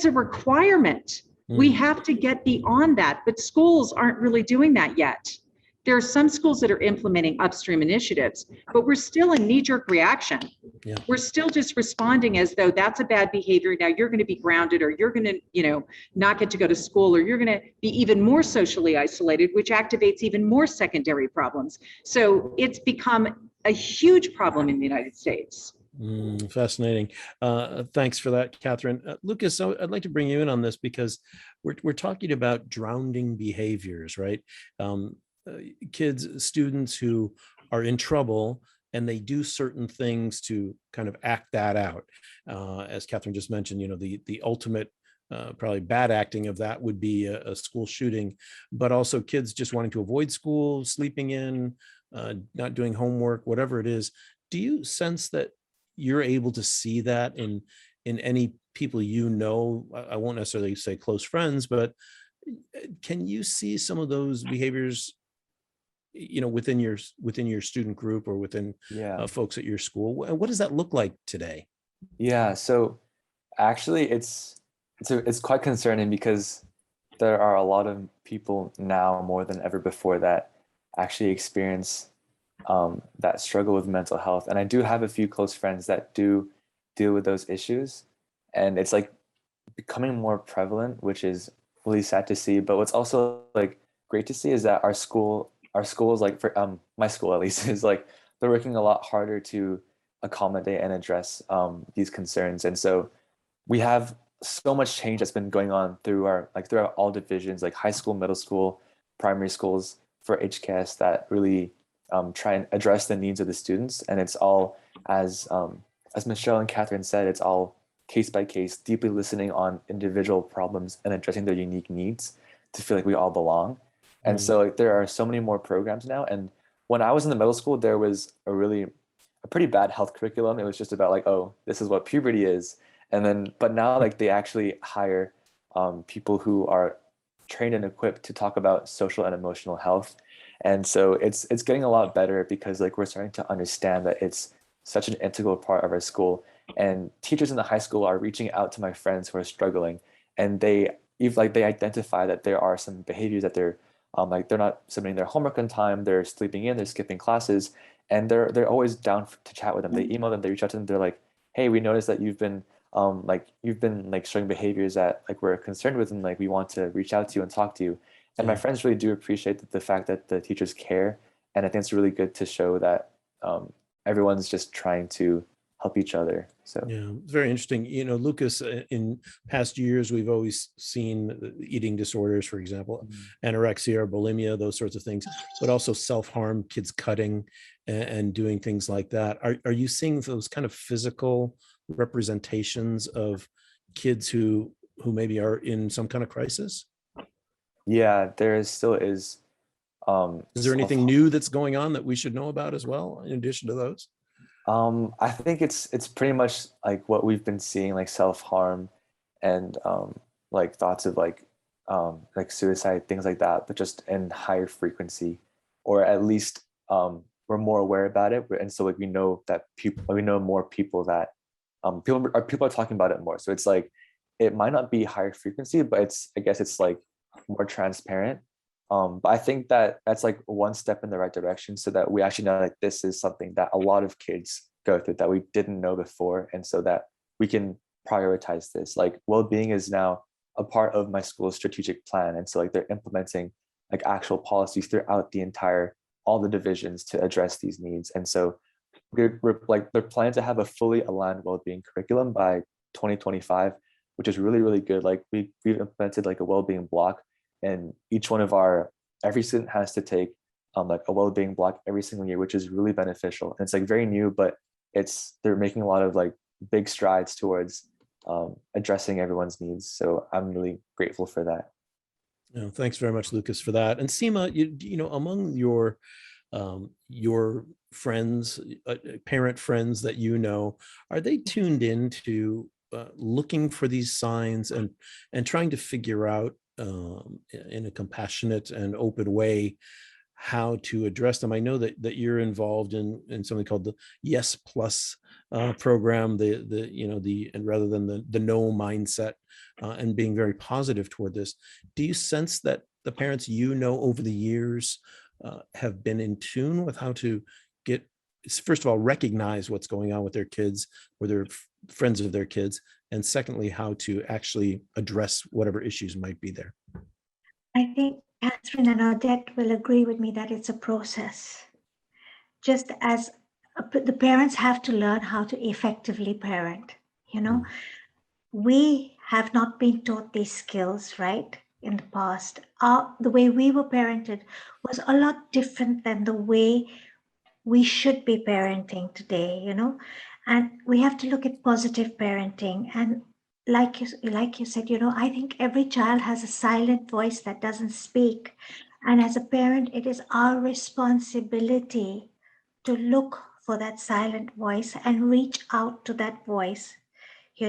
a requirement. We have to get beyond that, but schools aren't really doing that yet. There are some schools that are implementing upstream initiatives, but we're still in knee-jerk reaction. Yeah. We're still just responding as though that's a bad behavior. Now you're going to be grounded, or you're going to, not get to go to school, or you're going to be even more socially isolated, which activates even more secondary problems. So it's become a huge problem in the United States. Fascinating. Thanks for that, Katherine. Lucas, I'd like to bring you in on this because we're talking about drowning behaviors, right? Kids, students who are in trouble and they do certain things to kind of act that out. As Katherine just mentioned, the ultimate probably bad acting of that would be a school shooting, but also kids just wanting to avoid school, sleeping in, not doing homework, whatever it is. Do you sense that you're able to see that in any people I won't necessarily say close friends, but Can you see some of those behaviors, within your student group or within Yeah. folks at your school? What does that look like today? Yeah. So actually, it's quite concerning because there are a lot of people now more than ever before that actually experience that struggle with mental health. And I do have a few close friends that do deal with those issues, and it's like becoming more prevalent, which is really sad to see. But what's also like great to see is that our school is like, for my school at least, is like they're working a lot harder to accommodate and address these concerns. And so we have so much change that's been going on throughout all divisions, like high school, middle school, primary schools, for HKS, that really try and address the needs of the students. And it's all, as Michelle and Katherine said, it's all case by case, deeply listening on individual problems and addressing their unique needs to feel like we all belong. And so like, there are so many more programs now. And when I was in the middle school, there was a pretty bad health curriculum. It was just about like, oh, this is what puberty is. And then, but now like they actually hire people who are trained and equipped to talk about social and emotional health. And so it's getting a lot better because like we're starting to understand that it's such an integral part of our school. And teachers in the high school are reaching out to my friends who are struggling, and they identify that there are some behaviors that they're not submitting their homework on time, they're sleeping in, they're skipping classes, and they're always down to chat with them. They email them, they reach out to them, they're like, hey, we noticed that you've been showing behaviors that like we're concerned with, and like we want to reach out to you and talk to you. And my friends really do appreciate the fact that the teachers care, and I think it's really good to show that everyone's just trying to help each other. So yeah, it's very interesting. Lucas, in past years, we've always seen eating disorders, for example, anorexia or bulimia, those sorts of things, but also self-harm, kids cutting and doing things like that. Are you seeing those kind of physical representations of kids who maybe are in some kind of crisis? yeah, there still is. Is there anything new that's going on that we should know about as well, in addition to those? I think it's pretty much like what we've been seeing, like self-harm and like thoughts of like suicide, things like that, but just in higher frequency, or at least we're more aware about it. And so like we know more people that people are talking about it more. So it's like it might not be higher frequency, but I guess it's like more transparent. But I think that's like one step in the right direction, so that we actually know like this is something that a lot of kids go through that we didn't know before, and so that we can prioritize this. Like well-being is now a part of my school's strategic plan, and so like they're implementing like actual policies throughout all the divisions to address these needs. And so we're they're planning to have a fully aligned well-being curriculum by 2025, which is really, really good. Like we've implemented like a well-being block, and every student has to take like a well-being block every single year, which is really beneficial. And it's like very new, but they're making a lot of like big strides towards addressing everyone's needs. So I'm really grateful for that. Thanks very much, Lucas, for that. And Seema, among your friends, parent friends that are they tuned into looking for these signs and trying to figure out in a compassionate and open way how to address them? I know that you're involved in something called the Yes Plus program, and rather than the no mindset, and being very positive toward this. Do you sense that the parents over the years have been in tune with how to first of all, recognize what's going on with their kids or their friends of their kids, and secondly, how to actually address whatever issues might be there? I think Katherine and Odette will agree with me that it's a process. Just as the parents have to learn how to effectively parent, we have not been taught these skills, right? In the past, the way we were parented was a lot different than the way we should be parenting today, and we have to look at positive parenting. And like you said, I think every child has a silent voice that doesn't speak. And as a parent, it is our responsibility to look for that silent voice and reach out to that voice,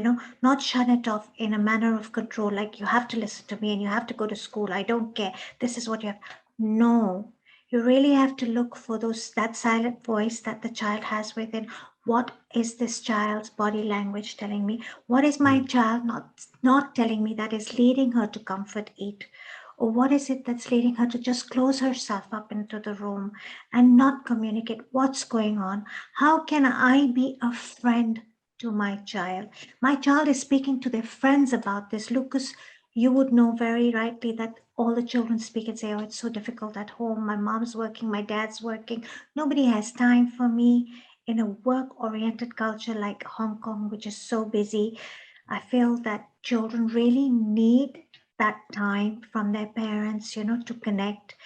not shut it off in a manner of control, like you have to listen to me and you have to go to school. I don't care. This is what you have. No, you really have to look for that silent voice that the child has within. What is this child's body language telling me? What is my child not telling me that is leading her to comfort eat? Or what is it that's leading her to just close herself up into the room and not communicate what's going on? How can I be a friend to my child? My child is speaking to their friends about this. Lucas, you would know very rightly that all the children speak and say, oh, it's so difficult at home. My mom's working, my dad's working. Nobody has time for me. In a work-oriented culture like Hong Kong, which is so busy, I feel that children really need that time from their parents, to connect,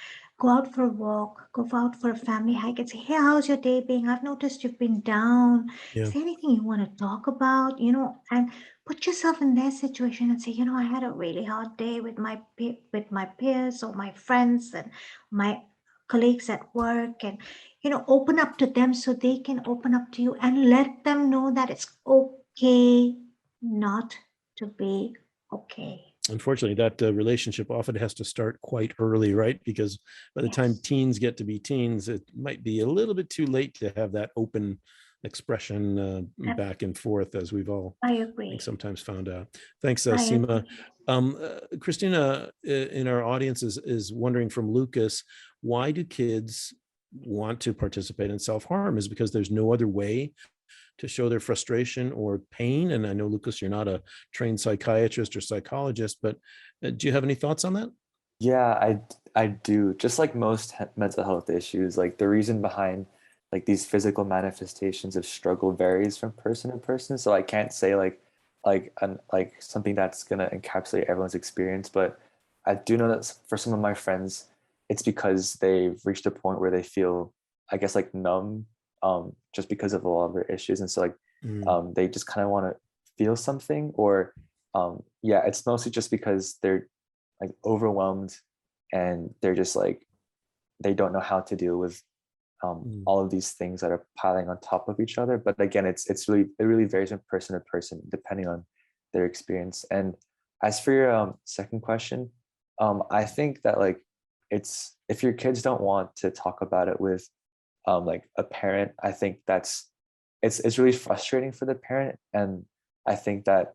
go out for a walk, go out for a family hike and say, hey, how's your day being? I've noticed you've been down. Yeah. Is there anything you want to talk about? And put yourself in their situation and say, I had a really hard day with my peers or my friends and my colleagues at work, and open up to them so they can open up to you, and let them know that it's okay not to be okay. Unfortunately, that relationship often has to start quite early, right? Because by the time teens get to be teens, it might be a little bit too late to have that open expression back and forth, as we've all, I agree. I think, sometimes found out. Thanks, I Seema. agree. Christina in our audience is wondering from Lucas, why do kids want to participate in self-harm? Is it because there's no other way to show their frustration or pain? And I know, Lucas, you're not a trained psychiatrist or psychologist, but do you have any thoughts on that? Yeah, I do. Just like most mental health issues, like the reason behind like these physical manifestations of struggle varies from person to person. So I can't say like something that's gonna encapsulate everyone's experience, but I do know that for some of my friends, it's because they've reached a point where they feel, I guess, like numb, just because of a lot of their issues, and so like they just kind of want to feel something, or yeah, it's mostly just because they're like overwhelmed and they're just like they don't know how to deal with all of these things that are piling on top of each other. But again, it really varies from person to person depending on their experience. And as for your second question, I think that like it's, if your kids don't want to talk about it with like a parent, I think that's it's really frustrating for the parent. And I think that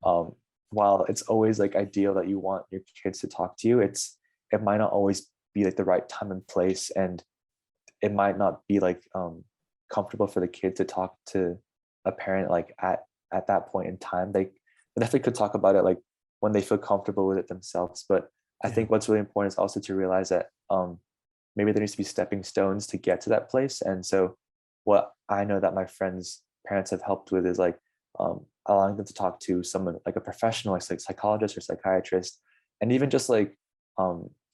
while it's always like ideal that you want your kids to talk to you, it might not always be like the right time and place, and it might not be like comfortable for the kid to talk to a parent like at that point in time. They definitely could talk about it like when they feel comfortable with it themselves. But I think what's really important is also to realize that maybe there needs to be stepping stones to get to that place. And so what I know that my friends' parents have helped with is like allowing them to talk to someone like a professional, like psychologist or psychiatrist, and even just like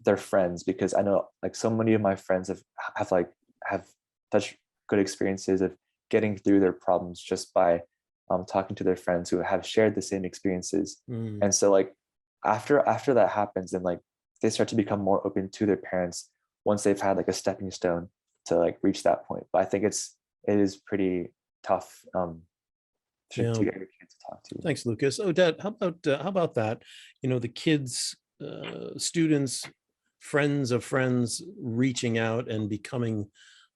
their friends, because I know like so many of my friends have such good experiences of getting through their problems just by talking to their friends who have shared the same experiences. And so like after that happens, then like they start to become more open to their parents once they've had like a stepping stone to like reach that point. But I think it is pretty tough to get your kids to talk to. Thanks, Lucas. Odette, how about that? The kids, students, friends of friends reaching out and becoming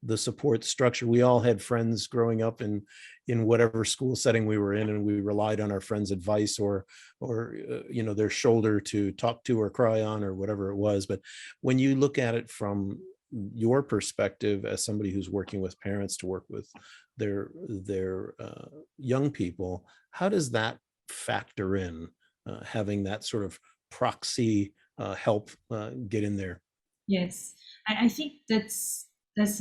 the support structure. We all had friends growing up in whatever school setting we were in, and we relied on our friends' advice or their shoulder to talk to or cry on or whatever it was. But when you look at it from your perspective as somebody who's working with parents to work with their young people, how does that factor in, having that sort of proxy help get in there? Yes, I think that's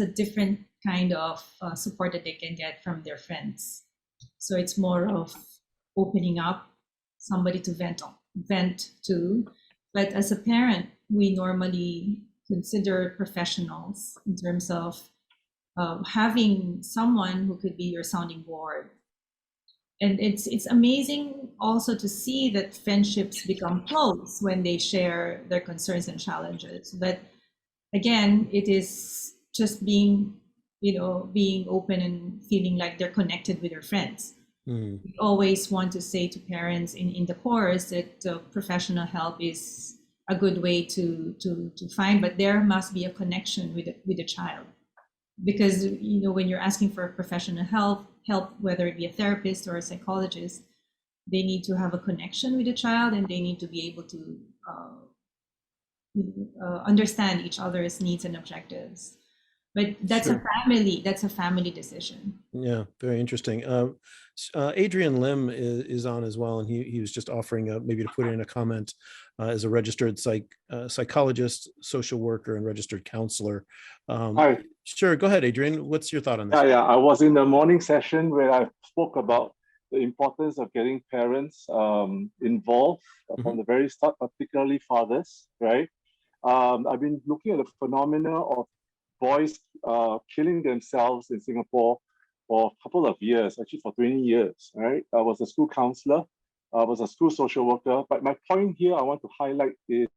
a different kind of support that they can get from their friends. So it's more of opening up, somebody to vent to. But as a parent, we normally consider professionals in terms of having someone who could be your sounding board. And it's amazing also to see that friendships become close when they share their concerns and challenges. But again, it is just being open and feeling like they're connected with their friends. We always want to say to parents in the course that professional help is a good way to find, but there must be a connection with the child. Because, you know, when you're asking for professional help, whether it be a therapist or a psychologist, they need to have a connection with the child, and they need to be able to understand each other's needs and objectives. But that's Sure. a family decision. Yeah, very interesting. Adrian Lim is on as well, and he was just offering maybe to put in a comment as a registered psychologist, social worker, and registered counselor. Hi. Sure, go ahead, Adrian. What's your thought on this? Yeah. I was in the morning session where I spoke about the importance of getting parents involved from the very start, particularly fathers, right? I've been looking at the phenomena of boys killing themselves in Singapore for a couple of years, actually for 20 years, right? I was a school counselor, I was a school social worker, but my point here I want to highlight is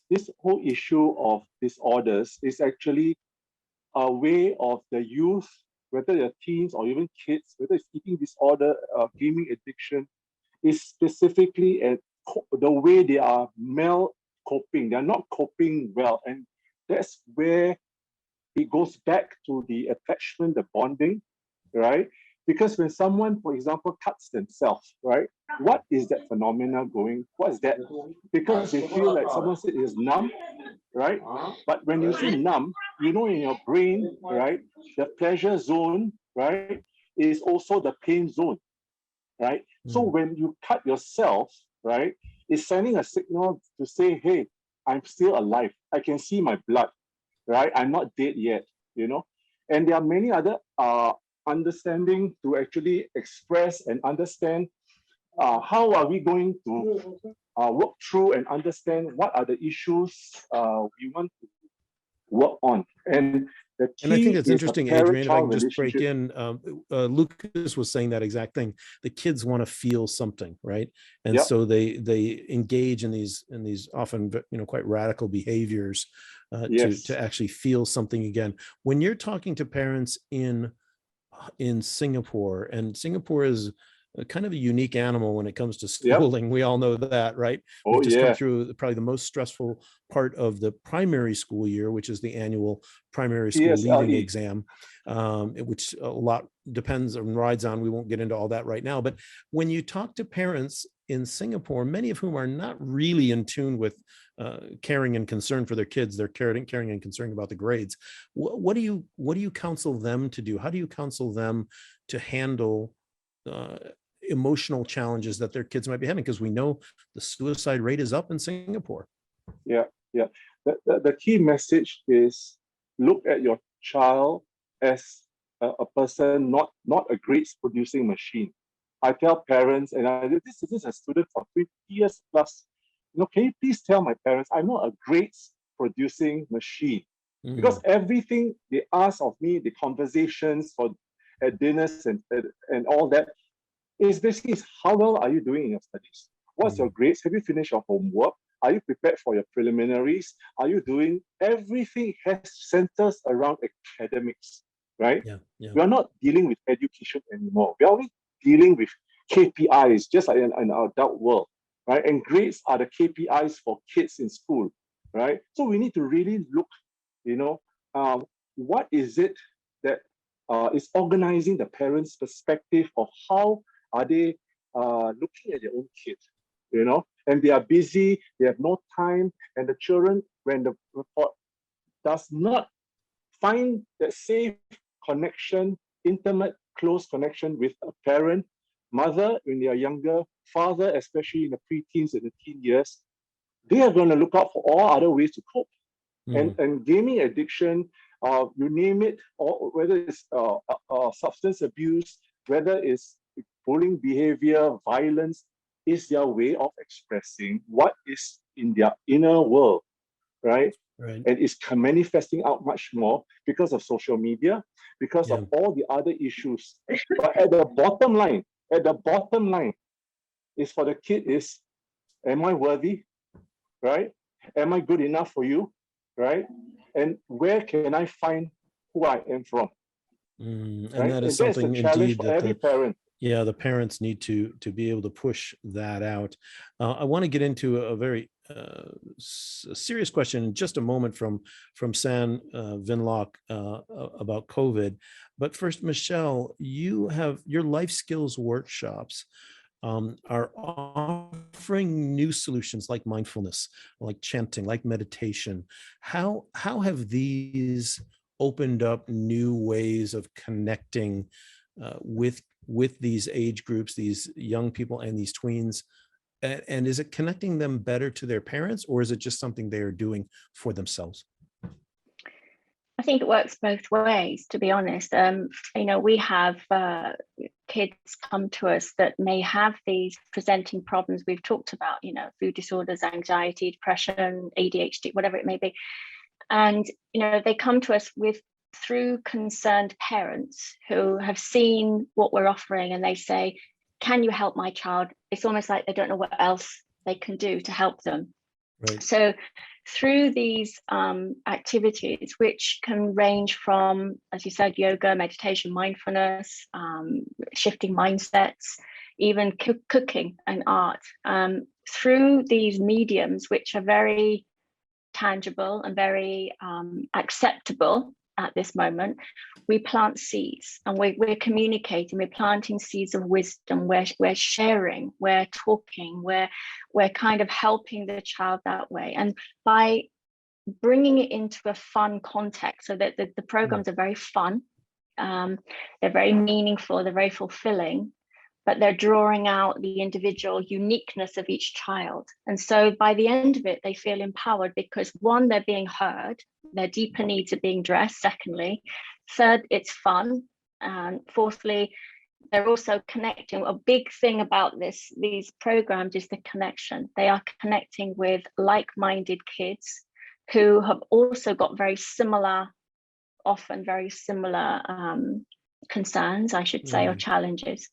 this whole issue of disorders is actually a way of the youth, whether they're teens or even kids, whether it's eating disorder, gaming addiction, is specifically at the way they are coping. They're not coping well. And that's where it goes back to the attachment, the bonding, right? Because when someone, for example, cuts themselves, right? What is that phenomena going? What is that? Because they feel like someone said it is numb, right? But when you say numb, you know in your brain, right? The pleasure zone, right, is also the pain zone, right? So when you cut yourself, right, it's sending a signal to say, hey, I'm still alive. I can see my blood, right? I'm not dead yet, you know? And there are many other understanding to actually express and understand how are we going to work through and understand what are the issues we want to work on. And the key And I think that's is interesting, the Adrian, if I can parent-child just break relationship. in. Lucas was saying that exact thing. The kids want to feel something, right? And Yep. so they engage in these often, you know, quite radical behaviors Yes. to actually feel something again. When you're talking to parents in Singapore, and Singapore is kind of a unique animal when it comes to schooling. We all know that, right? Oh, We've just come yeah. through probably the most stressful part of the primary school year, which is the annual primary school leaving PSLE. exam, which a lot depends and rides on. We won't get into all that right now. But when you talk to parents in Singapore, many of whom are not really in tune with caring and concern for their kids, they're caring and concerned about the grades. What do you counsel them to do? How do you counsel them to handle emotional challenges that their kids might be having? Because we know the suicide rate is up in Singapore. Yeah. The key message is look at your child as a person, not a grades producing machine. I tell parents, and this is a student for 20 years plus, you know, can you please tell my parents, I'm not a grades producing machine. Because everything they ask of me, the conversations at dinners and all that, is basically how well are you doing in your studies? What's your grades? Have you finished your homework? Are you prepared for your preliminaries? Are you doing everything centers around academics, right? We are not dealing with education anymore. We are only dealing with KPIs, just like in our adult world, right? And grades are the KPIs for kids in school, right? So we need to really look, you know, what is it that is organizing the parents' perspective of how are they looking at their own kids, you know? And they are busy, they have no time, and the children, when the report does not find that safe connection, intimate, close connection with a parent, mother when they are younger, father, especially in the preteens and the teen years, they are going to look out for all other ways to cope. And gaming addiction, you name it, or whether it's substance abuse, whether it's bullying behavior, violence, is their way of expressing what is in their inner world, right? And it's manifesting out much more because of social media, because of all the other issues. But at the bottom line is for the kid is, am I worthy, right? Am I good enough for you, right? And where can I find who I am from? And right? that is and that's something the challenge indeed for every parent. Yeah, the parents need to be able to push that out. I want to get into a very serious question in just a moment from San Vinlock about COVID. But first, Michelle, you have your life skills workshops are offering new solutions like mindfulness, like chanting, like meditation. How have these opened up new ways of connecting with these age groups, these young people and these tweens? And is it connecting them better to their parents, or is it just something they are doing for themselves? I think it works both ways, to be honest. We have kids come to us that may have these presenting problems we've talked about, food disorders, anxiety, depression, ADHD, whatever it may be. And, they come to us through concerned parents who have seen what we're offering, and they say, can you help my child? It's almost like they don't know what else they can do to help them. Right. So through these activities, which can range from, as you said, yoga, meditation, mindfulness, shifting mindsets, even cooking and art, through these mediums, which are very tangible and very acceptable at this moment, we plant seeds, and we're communicating, we're planting seeds of wisdom, we're sharing, we're talking, we're kind of helping the child that way. And by bringing it into a fun context, so that the programs are very fun, they're very meaningful, they're very fulfilling, but they're drawing out the individual uniqueness of each child. And so by the end of it, they feel empowered because, one, they're being heard, their deeper needs are being addressed. Secondly, third, it's fun. And fourthly, they're also connecting. A big thing about these programs is the connection. They are connecting with like-minded kids who have also got often very similar concerns, I should say, or challenges.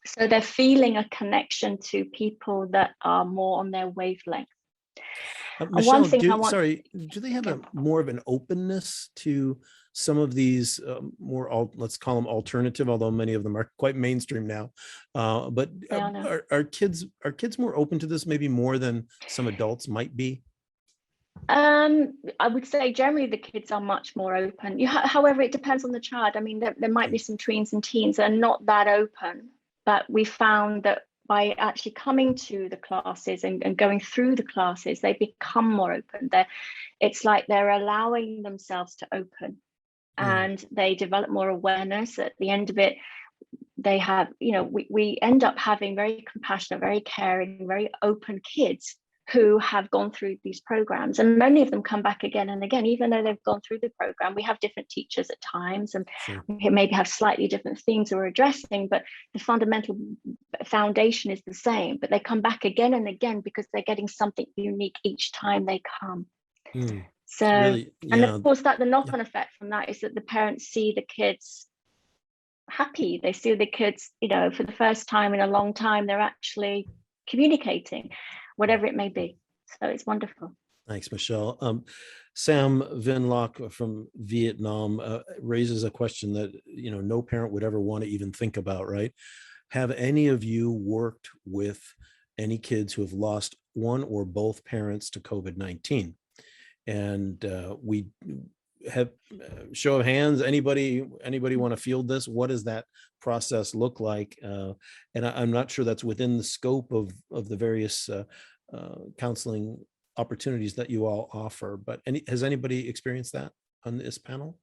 So they're feeling a connection to people that are more on their wavelength. Michelle, do they have more of an openness to some of these let's call them alternative, although many of them are quite mainstream now. But are kids more open to this, maybe more than some adults might be? I would say generally the kids are much more open. However, it depends on the child. I mean, there might be some tweens and teens that are not that open, but we found that by actually coming to the classes and going through the classes, they become more open. It's like they're allowing themselves to open, and they develop more awareness. At the end of it, they have, we end up having very compassionate, very caring, very open kids who have gone through these programs, and many of them come back again and again, even though they've gone through the program. We have different teachers at times, and we maybe have slightly different themes we're addressing, but the fundamental foundation is the same. But they come back again and again because they're getting something unique each time they come. So, really, and of course, that the knock-on effect from that is that the parents see the kids happy. They see the kids, for the first time in a long time, they're actually communicating, whatever it may be. So it's wonderful. Thanks, Michelle. Sam Vinlock from Vietnam raises a question that no parent would ever want to even think about, right? Have any of you worked with any kids who have lost one or both parents to COVID-19? And we have show of hands. Anybody want to field this? What does that process look like? And I'm not sure that's within the scope of the various counseling opportunities that you all offer, but has anybody experienced that on this panel?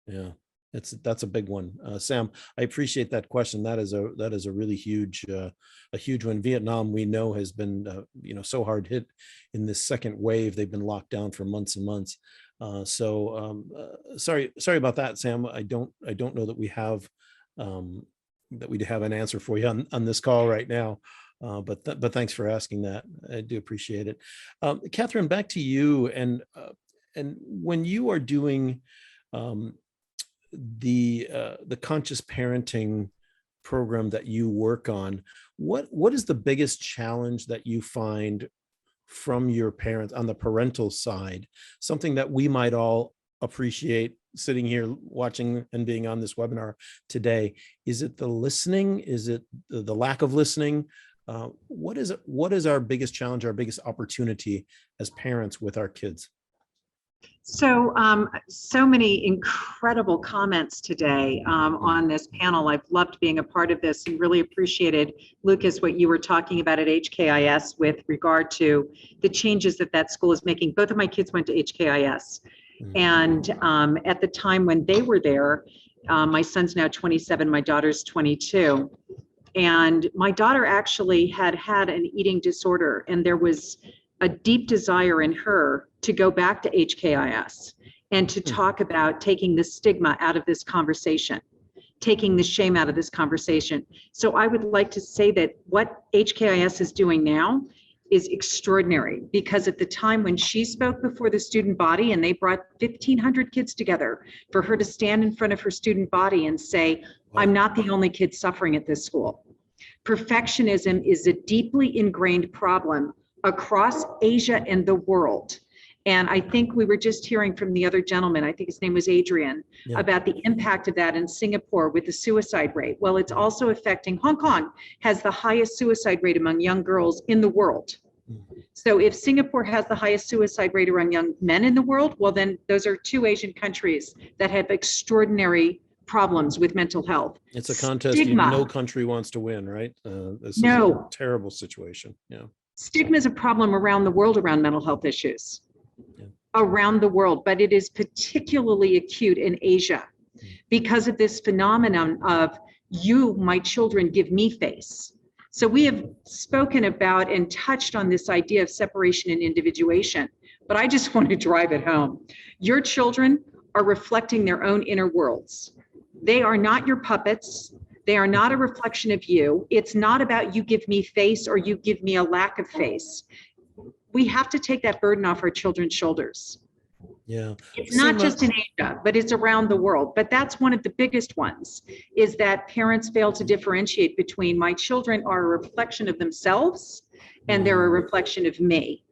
Yeah, that's a big one. Sam, I appreciate that question. That is a really huge one. Vietnam, we know, has been so hard hit in this second wave. They've been locked down for months and months. Sorry about that, Sam. I don't know that we have an answer for you on this call right now. But thanks for asking that. I do appreciate it. Katherine, back to you. And when you are doing the conscious parenting program that you work on, what is the biggest challenge that you find from your parents on the parental side? Something that we might all appreciate sitting here watching and being on this webinar today. Is it the listening? Is it the lack of listening? What is our biggest challenge, our biggest opportunity as parents with our kids? So, so many incredible comments today on this panel. I've loved being a part of this and really appreciated, Lucas, what you were talking about at HKIS with regard to the changes that that school is making. Both of my kids went to HKIS. And at the time when they were there, my son's now 27, my daughter's 22. And my daughter actually had an eating disorder, and there was a deep desire in her to go back to HKIS and to talk about taking the stigma out of this conversation, taking the shame out of this conversation. So I would like to say that what HKIS is doing now is extraordinary, because at the time when she spoke before the student body and they brought 1,500 kids together for her to stand in front of her student body and say, I'm not the only kid suffering at this school. Perfectionism is a deeply ingrained problem across Asia and the world. And I think we were just hearing from the other gentleman, I think his name was Adrian, about the impact of that in Singapore with the suicide rate. Well, it's also affecting Hong Kong, has the highest suicide rate among young girls in the world. So if Singapore has the highest suicide rate among young men in the world, well, then those are two Asian countries that have extraordinary problems with mental health. It's a contest no country wants to win, right? This is a terrible situation. Yeah. Stigma is a problem around the world around mental health issues. Around the world, but it is particularly acute in Asia because of this phenomenon of you, my children, give me face. So we have spoken about and touched on this idea of separation and individuation, but I just want to drive it home. Your children are reflecting their own inner worlds. They are not your puppets. They are not a reflection of you. It's not about you give me face or you give me a lack of face. We have to take that burden off our children's shoulders. Yeah. It's not just in Asia, but it's around the world. But that's one of the biggest ones, is that parents fail to differentiate between my children are a reflection of themselves and they're a reflection of me.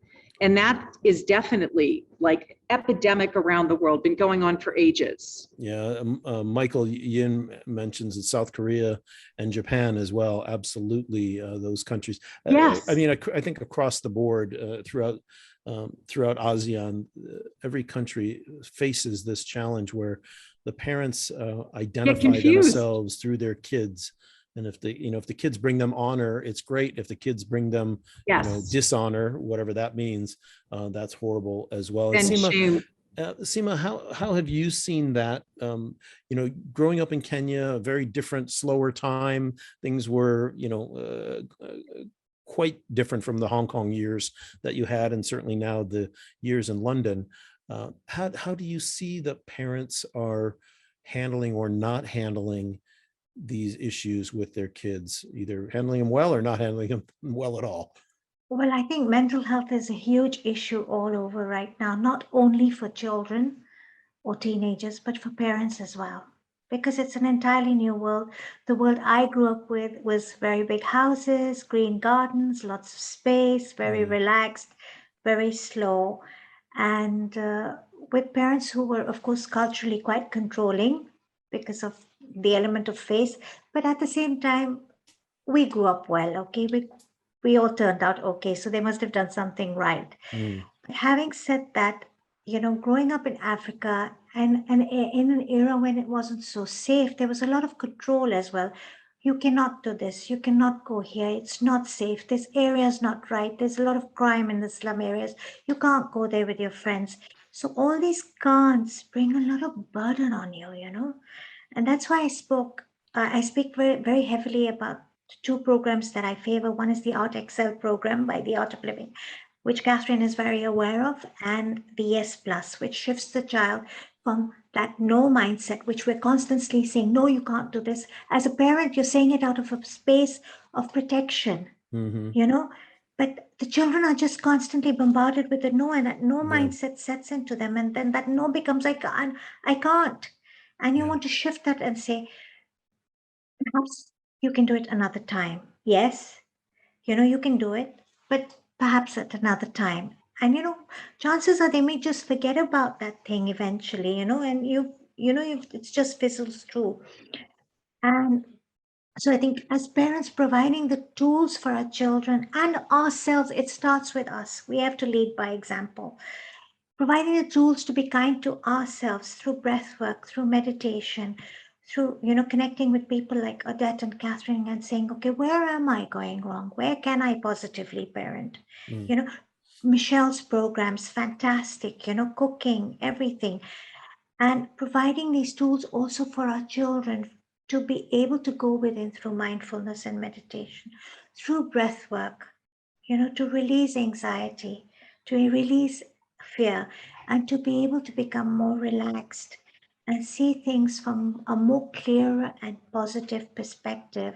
And that is definitely like epidemic around the world, been going on for ages. Yeah, Michael Yin mentions in South Korea and Japan as well. Absolutely, those countries. Yes. I mean, I think across the board, throughout ASEAN, every country faces this challenge where the parents identify themselves through their kids. And if the kids bring them honor, it's great. If the kids bring them dishonor, whatever that means, that's horrible as well. And Seema, how have you seen that? Growing up in Kenya, a very different, slower time. Things were, quite different from the Hong Kong years that you had, and certainly now the years in London. How do you see that parents are handling or not handling these issues with their kids, either handling them well or not handling them well at all? Well, I think mental health is a huge issue all over right now, not only for children or teenagers, but for parents as well, because it's an entirely new world. The world I grew up with was very big houses, green gardens, lots of space, very relaxed, very slow, and with parents who were, of course, culturally quite controlling because of the element of face, but at the same time, we grew up well, okay? We all turned out okay, so they must have done something right. But having said that, growing up in Africa and in an era when it wasn't so safe, there was a lot of control as well. You cannot do this, you cannot go here, it's not safe, this area is not right, there's a lot of crime in the slum areas, you can't go there with your friends. So all these can'ts bring a lot of burden on you, And that's why I speak very, very heavily about two programs that I favor. One is the Art Excel program by the Art of Living, which Katherine is very aware of, and the Yes Plus, which shifts the child from that no mindset, which we're constantly saying, no, you can't do this. As a parent, you're saying it out of a space of protection, but the children are just constantly bombarded with the no, and that no mindset sets into them. And then that no becomes, I can't. And you want to shift that and say, perhaps you can do it another time. Yes, you can do it, but perhaps at another time. And chances are they may just forget about that thing eventually, and it's just fizzles through. And so I think as parents, providing the tools for our children and ourselves, it starts with us. We have to lead by example. Providing the tools to be kind to ourselves through breath work, through meditation, through connecting with people like Odette and Katherine and saying, okay, where am I going wrong? Where can I positively parent? Michelle's programs, fantastic, cooking, everything. And providing these tools also for our children to be able to go within through mindfulness and meditation, through breath work, to release anxiety, to release fear, and to be able to become more relaxed and see things from a more clearer and positive perspective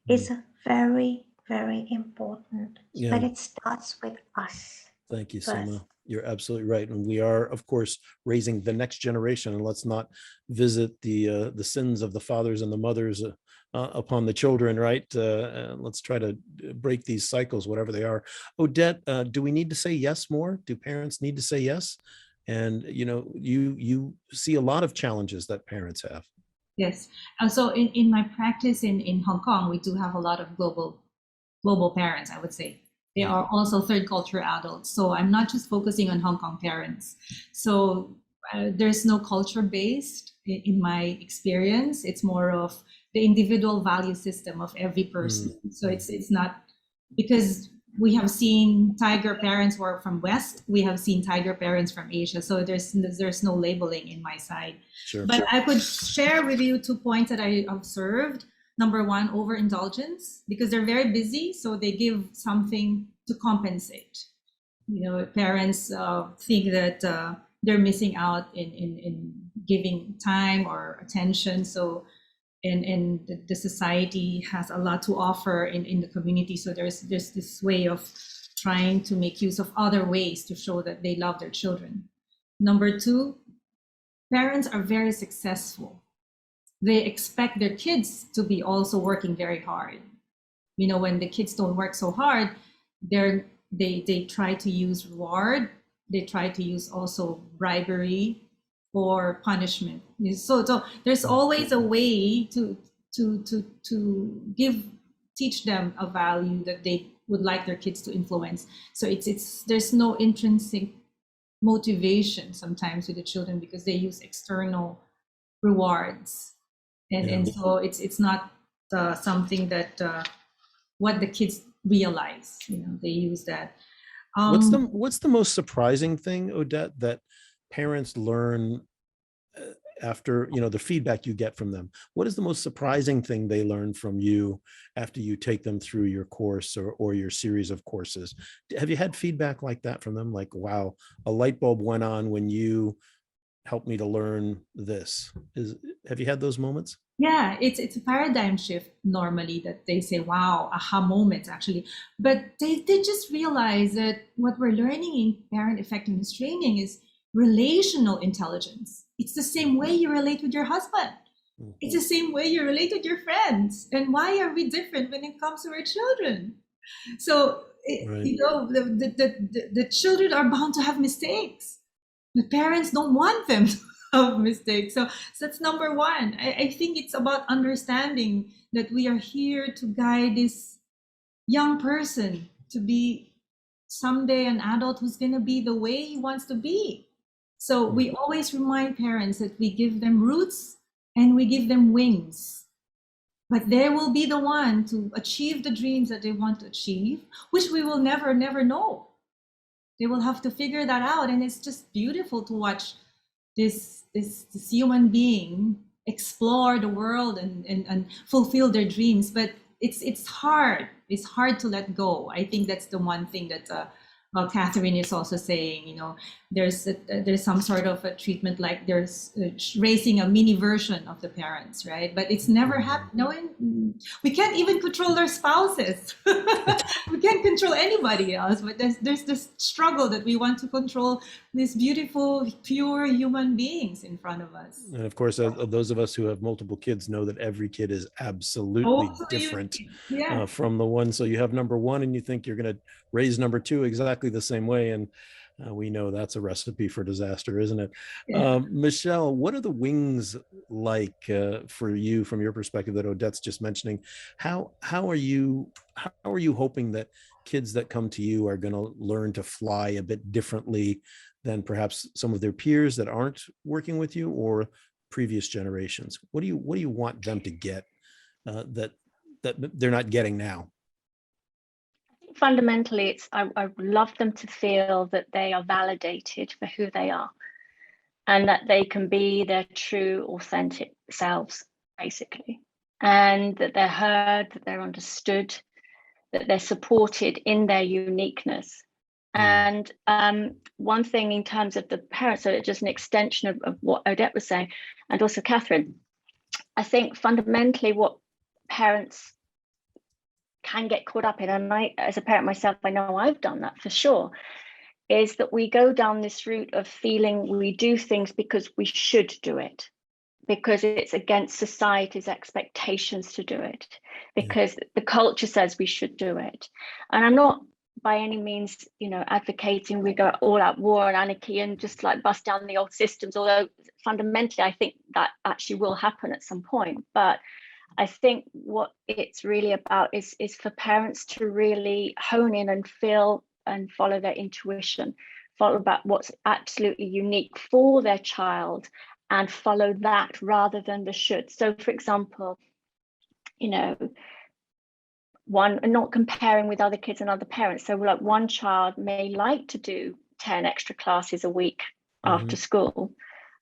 is very, very important. But it starts with us. Thank you, first. Seema. You're absolutely right. And we are, of course, raising the next generation. And let's not visit the sins of the fathers and the mothers upon the children, right? Let's try to break these cycles, whatever they are. Odette, do we need to say yes more? Do parents need to say yes? And, you see a lot of challenges that parents have. Yes. So in my practice in Hong Kong, we do have a lot of global parents, I would say. They are also third culture adults. So I'm not just focusing on Hong Kong parents. So there's no culture based in my experience. It's more of the individual value system of every person. So it's not, because we have seen tiger parents who are from West. We have seen tiger parents from Asia. So there's no labeling in my side. Sure. But I could share with you 2 points that I observed. Number one, overindulgence, because they're very busy, so they give something to compensate. Parents think that they're missing out in giving time or attention. So, and the society has a lot to offer in the community. So there's this way of trying to make use of other ways to show that they love their children. Number two, parents are very successful. They expect their kids to be also working very hard. When the kids don't work so hard, they try to use reward. They try to use also bribery or punishment. So there's always a way to teach them a value that they would like their kids to influence. So there's no intrinsic motivation sometimes with the children because they use external rewards. And so it's not something that what the kids realize. They use that. What's the most surprising thing, Odette, that parents learn after the feedback you get from them? What is the most surprising thing they learn from you after you take them through your course or your series of courses? Have you had feedback like that from them? Like, wow, a light bulb went on when you helped me to learn this. Have you had those moments? Yeah, it's a paradigm shift normally that they say, wow, aha moments actually. But they just realize that what we're learning in parent effectiveness training is relational intelligence. It's the same way you relate with your husband. It's the same way you relate with your friends. And why are we different when it comes to our children? So, the children are bound to have mistakes. The parents don't want them to have mistakes. So that's number one. I think it's about understanding that we are here to guide this young person to be someday an adult who's going to be the way he wants to be. So we always remind parents that we give them roots and we give them wings. But they will be the one to achieve the dreams that they want to achieve, which we will never know. They will have to figure that out. And it's just beautiful to watch this human being explore the world and fulfill their dreams. But it's hard. It's hard to let go. I think that's the one thing that Katherine is also saying, there's some sort of a treatment like there's raising a mini version of the parents, right? But it's never happened. We can't even control our spouses. We can't control anybody else, but there's this struggle that we want to control these beautiful, pure human beings in front of us. And of course, those of us who have multiple kids know that every kid is absolutely different from the one. So you have number one and you think you're going to raise number two exactly exactly the same way. And we know that's a recipe for disaster, isn't it? Yeah. Michelle, what are the wings like for you from your perspective that Odette's just mentioning? How are you hoping that kids that come to you are going to learn to fly a bit differently than perhaps some of their peers that aren't working with you or previous generations? What do you want them to get that they're not getting now? Fundamentally, I would love them to feel that they are validated for who they are and that they can be their true, authentic selves, basically, and that they're heard, that they're understood, that they're supported in their uniqueness. And one thing in terms of the parents, so it's just an extension of what Odette was saying, and also Katherine, I think fundamentally what parents can get caught up in, and I, as a parent myself, I know I've done that for sure, is that we go down this route of feeling we do things because we should do it, because it's against society's expectations to do it, because the culture says we should do it. And I'm not by any means, advocating we go all out war and anarchy and just like bust down the old systems, although fundamentally I think that actually will happen at some point. But I think what it's really about is for parents to really hone in and feel and follow their intuition, follow about what's absolutely unique for their child and follow that rather than the should. So for example, one, not comparing with other kids and other parents. So like one child may like to do 10 extra classes a week after school,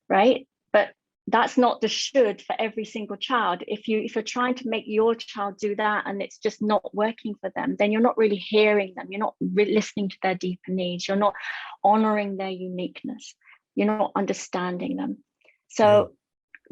right? But that's not the should for every single child. If you're trying to make your child do that and it's just not working for them, then you're not really hearing them. You're not listening to their deeper needs. You're not honoring their uniqueness. You're not understanding them. So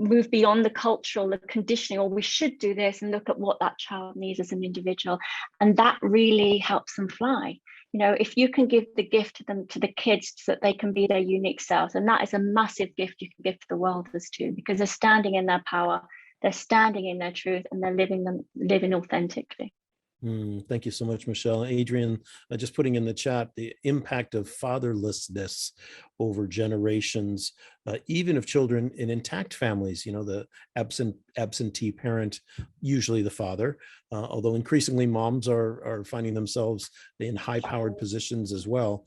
move beyond the cultural, the conditioning, or we should do this, and look at what that child needs as an individual. And that really helps them fly. If you can give the gift to the kids so that they can be their unique selves, and that is a massive gift you can give to the world as too, because they're standing in their power, they're standing in their truth, and they're living authentically. Thank you so much, Michelle. Adrian, just putting in the chat the impact of fatherlessness over generations, even of children in intact families, the absentee parent, usually the father, although increasingly moms are finding themselves in high-powered positions as well.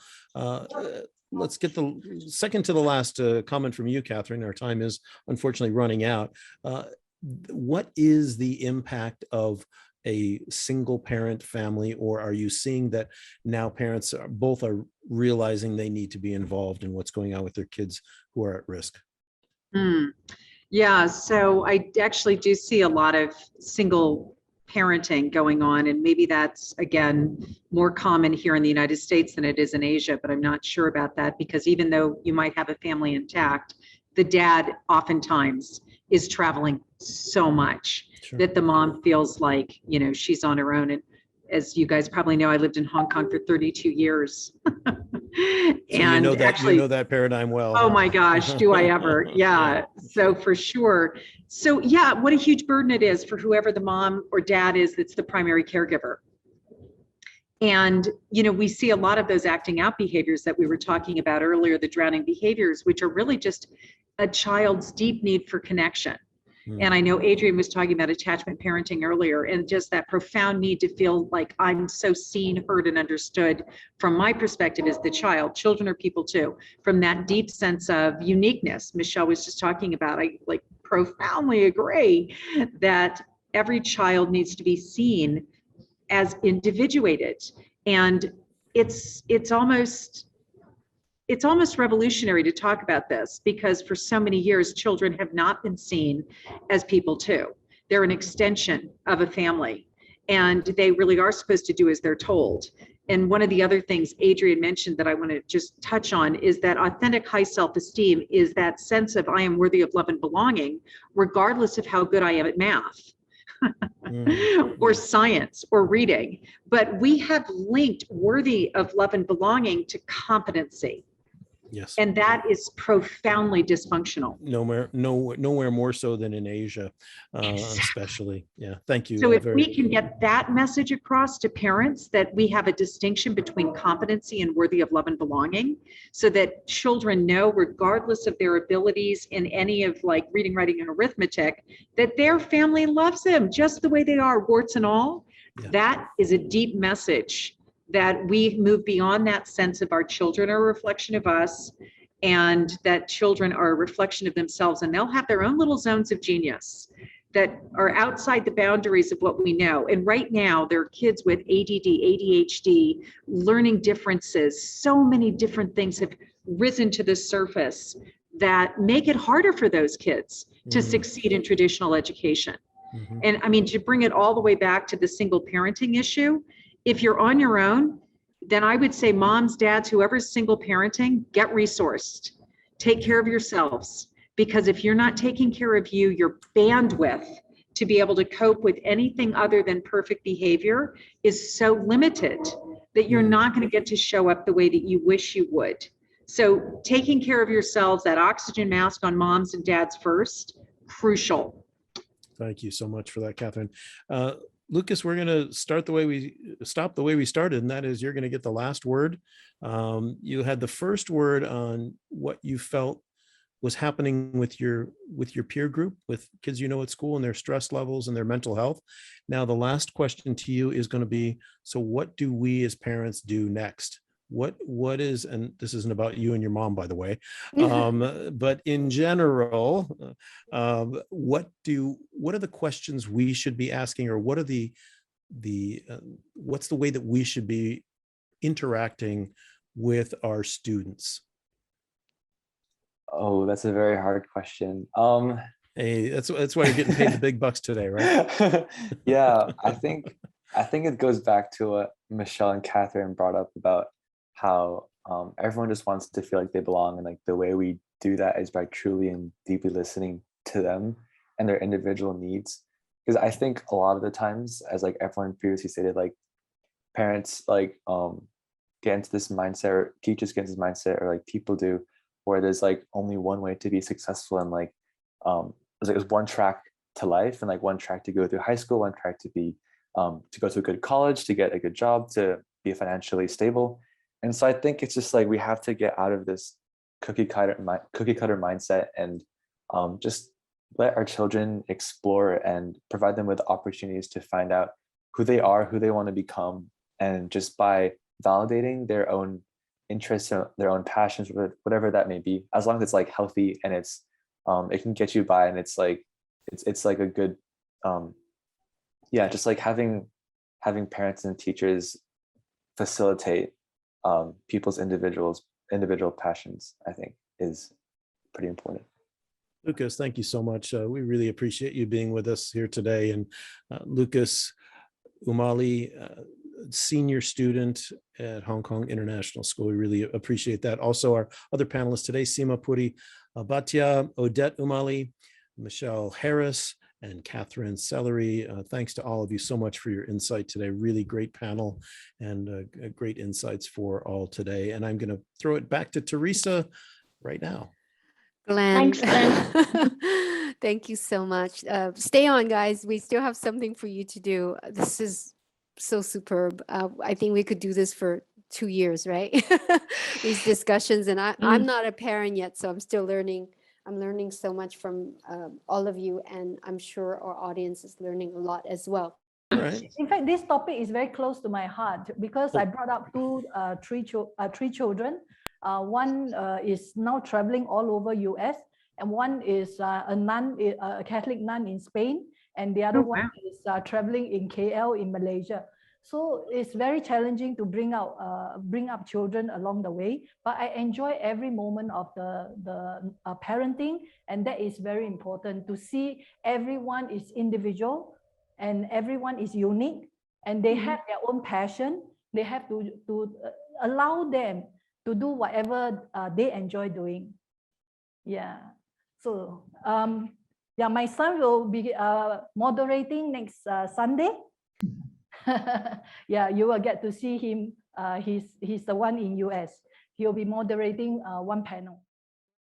Let's get the second to the last comment from you, Katherine. Our time is unfortunately running out. What is the impact of a single parent family, or are you seeing that now parents both are realizing they need to be involved in what's going on with their kids who are at risk? Yeah, so I actually do see a lot of single parenting going on, and maybe that's again more common here in the United States than it is in Asia, but I'm not sure about that, because even though you might have a family intact, the dad oftentimes is traveling so much that the mom feels like, she's on her own. And as you guys probably know, I lived in Hong Kong for 32 years. And you know that paradigm well. Oh my gosh, do I ever? Yeah. So for sure. So yeah, what a huge burden it is for whoever the mom or dad is that's the primary caregiver. And, we see a lot of those acting out behaviors that we were talking about earlier, the drowning behaviors, which are really just a child's deep need for connection. And I know Adrian was talking about attachment parenting earlier, and just that profound need to feel like I'm so seen, heard, and understood from my perspective as the child. Children are people too, from that deep sense of uniqueness Michelle was just talking about. I profoundly agree that every child needs to be seen as individuated. And it's almost revolutionary to talk about this, because for so many years, children have not been seen as people too. They're an extension of a family, and they really are supposed to do as they're told. And one of the other things Adrian mentioned that I want to just touch on is that authentic high self-esteem is that sense of I am worthy of love and belonging, regardless of how good I am at math. Or science or reading. But we have linked worthy of love and belonging to competency. Yes. And that is profoundly dysfunctional. Nowhere more so than in Asia, especially. Yeah. Thank you. So if we can get that message across to parents that we have a distinction between competency and worthy of love and belonging, so that children know, regardless of their abilities in any of like reading, writing, and arithmetic, that their family loves them just the way they are, warts and all. Yeah. That is a deep message, that we move beyond that sense of our children are a reflection of us, and that children are a reflection of themselves, and they'll have their own little zones of genius that are outside the boundaries of what we know. And right now, there are kids with ADD, ADHD, learning differences. So many different things have risen to the surface that make it harder for those kids to succeed in traditional education. And I mean, to bring it all the way back to the single parenting issue, if you're on your own, then I would say moms, dads, whoever's single parenting, get resourced, take care of yourselves. Because if you're not taking care of you, your bandwidth to be able to cope with anything other than perfect behavior is so limited that you're not going to get to show up the way that you wish you would. So taking care of yourselves, that oxygen mask on moms and dads first, crucial. Thank you so much for that, Catherine. Lucas, we're going to stop the way we started, and that is you're going to get the last word. You had the first word on what you felt was happening with your peer group, with kids you know at school, and their stress levels and their mental health. Now, the last question to you is going to be, so what do we as parents do next? What is, and this isn't about you and your mom, by the way, but in general, what are the questions we should be asking, or what are what's the way that we should be interacting with our students? Oh, that's a very hard question. Hey, that's why you're getting paid the big bucks today, right? Yeah, I think it goes back to what Michelle and Catherine brought up about how everyone just wants to feel like they belong, and like the way we do that is by truly and deeply listening to them and their individual needs. Because I think a lot of the times, as like everyone previously stated, like parents like get into this mindset, or teachers get into this mindset, or like people do, where there's like only one way to be successful, and like there's one track to life, and like one track to go through high school, one track to be to go to a good college, to get a good job, to be financially stable. And so I think it's just like we have to get out of this cookie cutter mindset, and just let our children explore and provide them with opportunities to find out who they are, who they want to become, and just by validating their own interests, their own passions, whatever that may be, as long as it's like healthy and it's it can get you by, and it's like a good just like having parents and teachers facilitate people's individual passions, I think, is pretty important. Lucas, thank you so much. We really appreciate you being with us here today. And Lucas Umali, senior student at Hong Kong International School. We really appreciate that. Also, our other panelists today, Seema, Puri, Bhatia, Odette Umali, Michelle Harris, and Catherine Sellery. Thanks to all of you so much for your insight today. Really great panel and great insights for all today. And I'm going to throw it back to Teresa right now. Glenn. Thanks, Glenn. Thank you so much. Stay on, guys. We still have something for you to do. This is so superb. I think we could do this for 2 years, right? These discussions. And I'm not a parent yet, so I'm still learning. I'm learning so much from all of you, and I'm sure our audience is learning a lot as well. Right. In fact, this topic is very close to my heart because I brought up three children. One is now traveling all over US, and one is a Catholic nun in Spain, and the other one is traveling in KL in Malaysia. So it's very challenging to bring up children along the way, but I enjoy every moment of the parenting, and that is very important to see everyone is individual and everyone is unique, and they have their own passion. They have to allow them to do whatever they enjoy doing. Yeah. So my son will be moderating next Sunday. Yeah, you will get to see him He's the one in US. He'll be moderating one panel.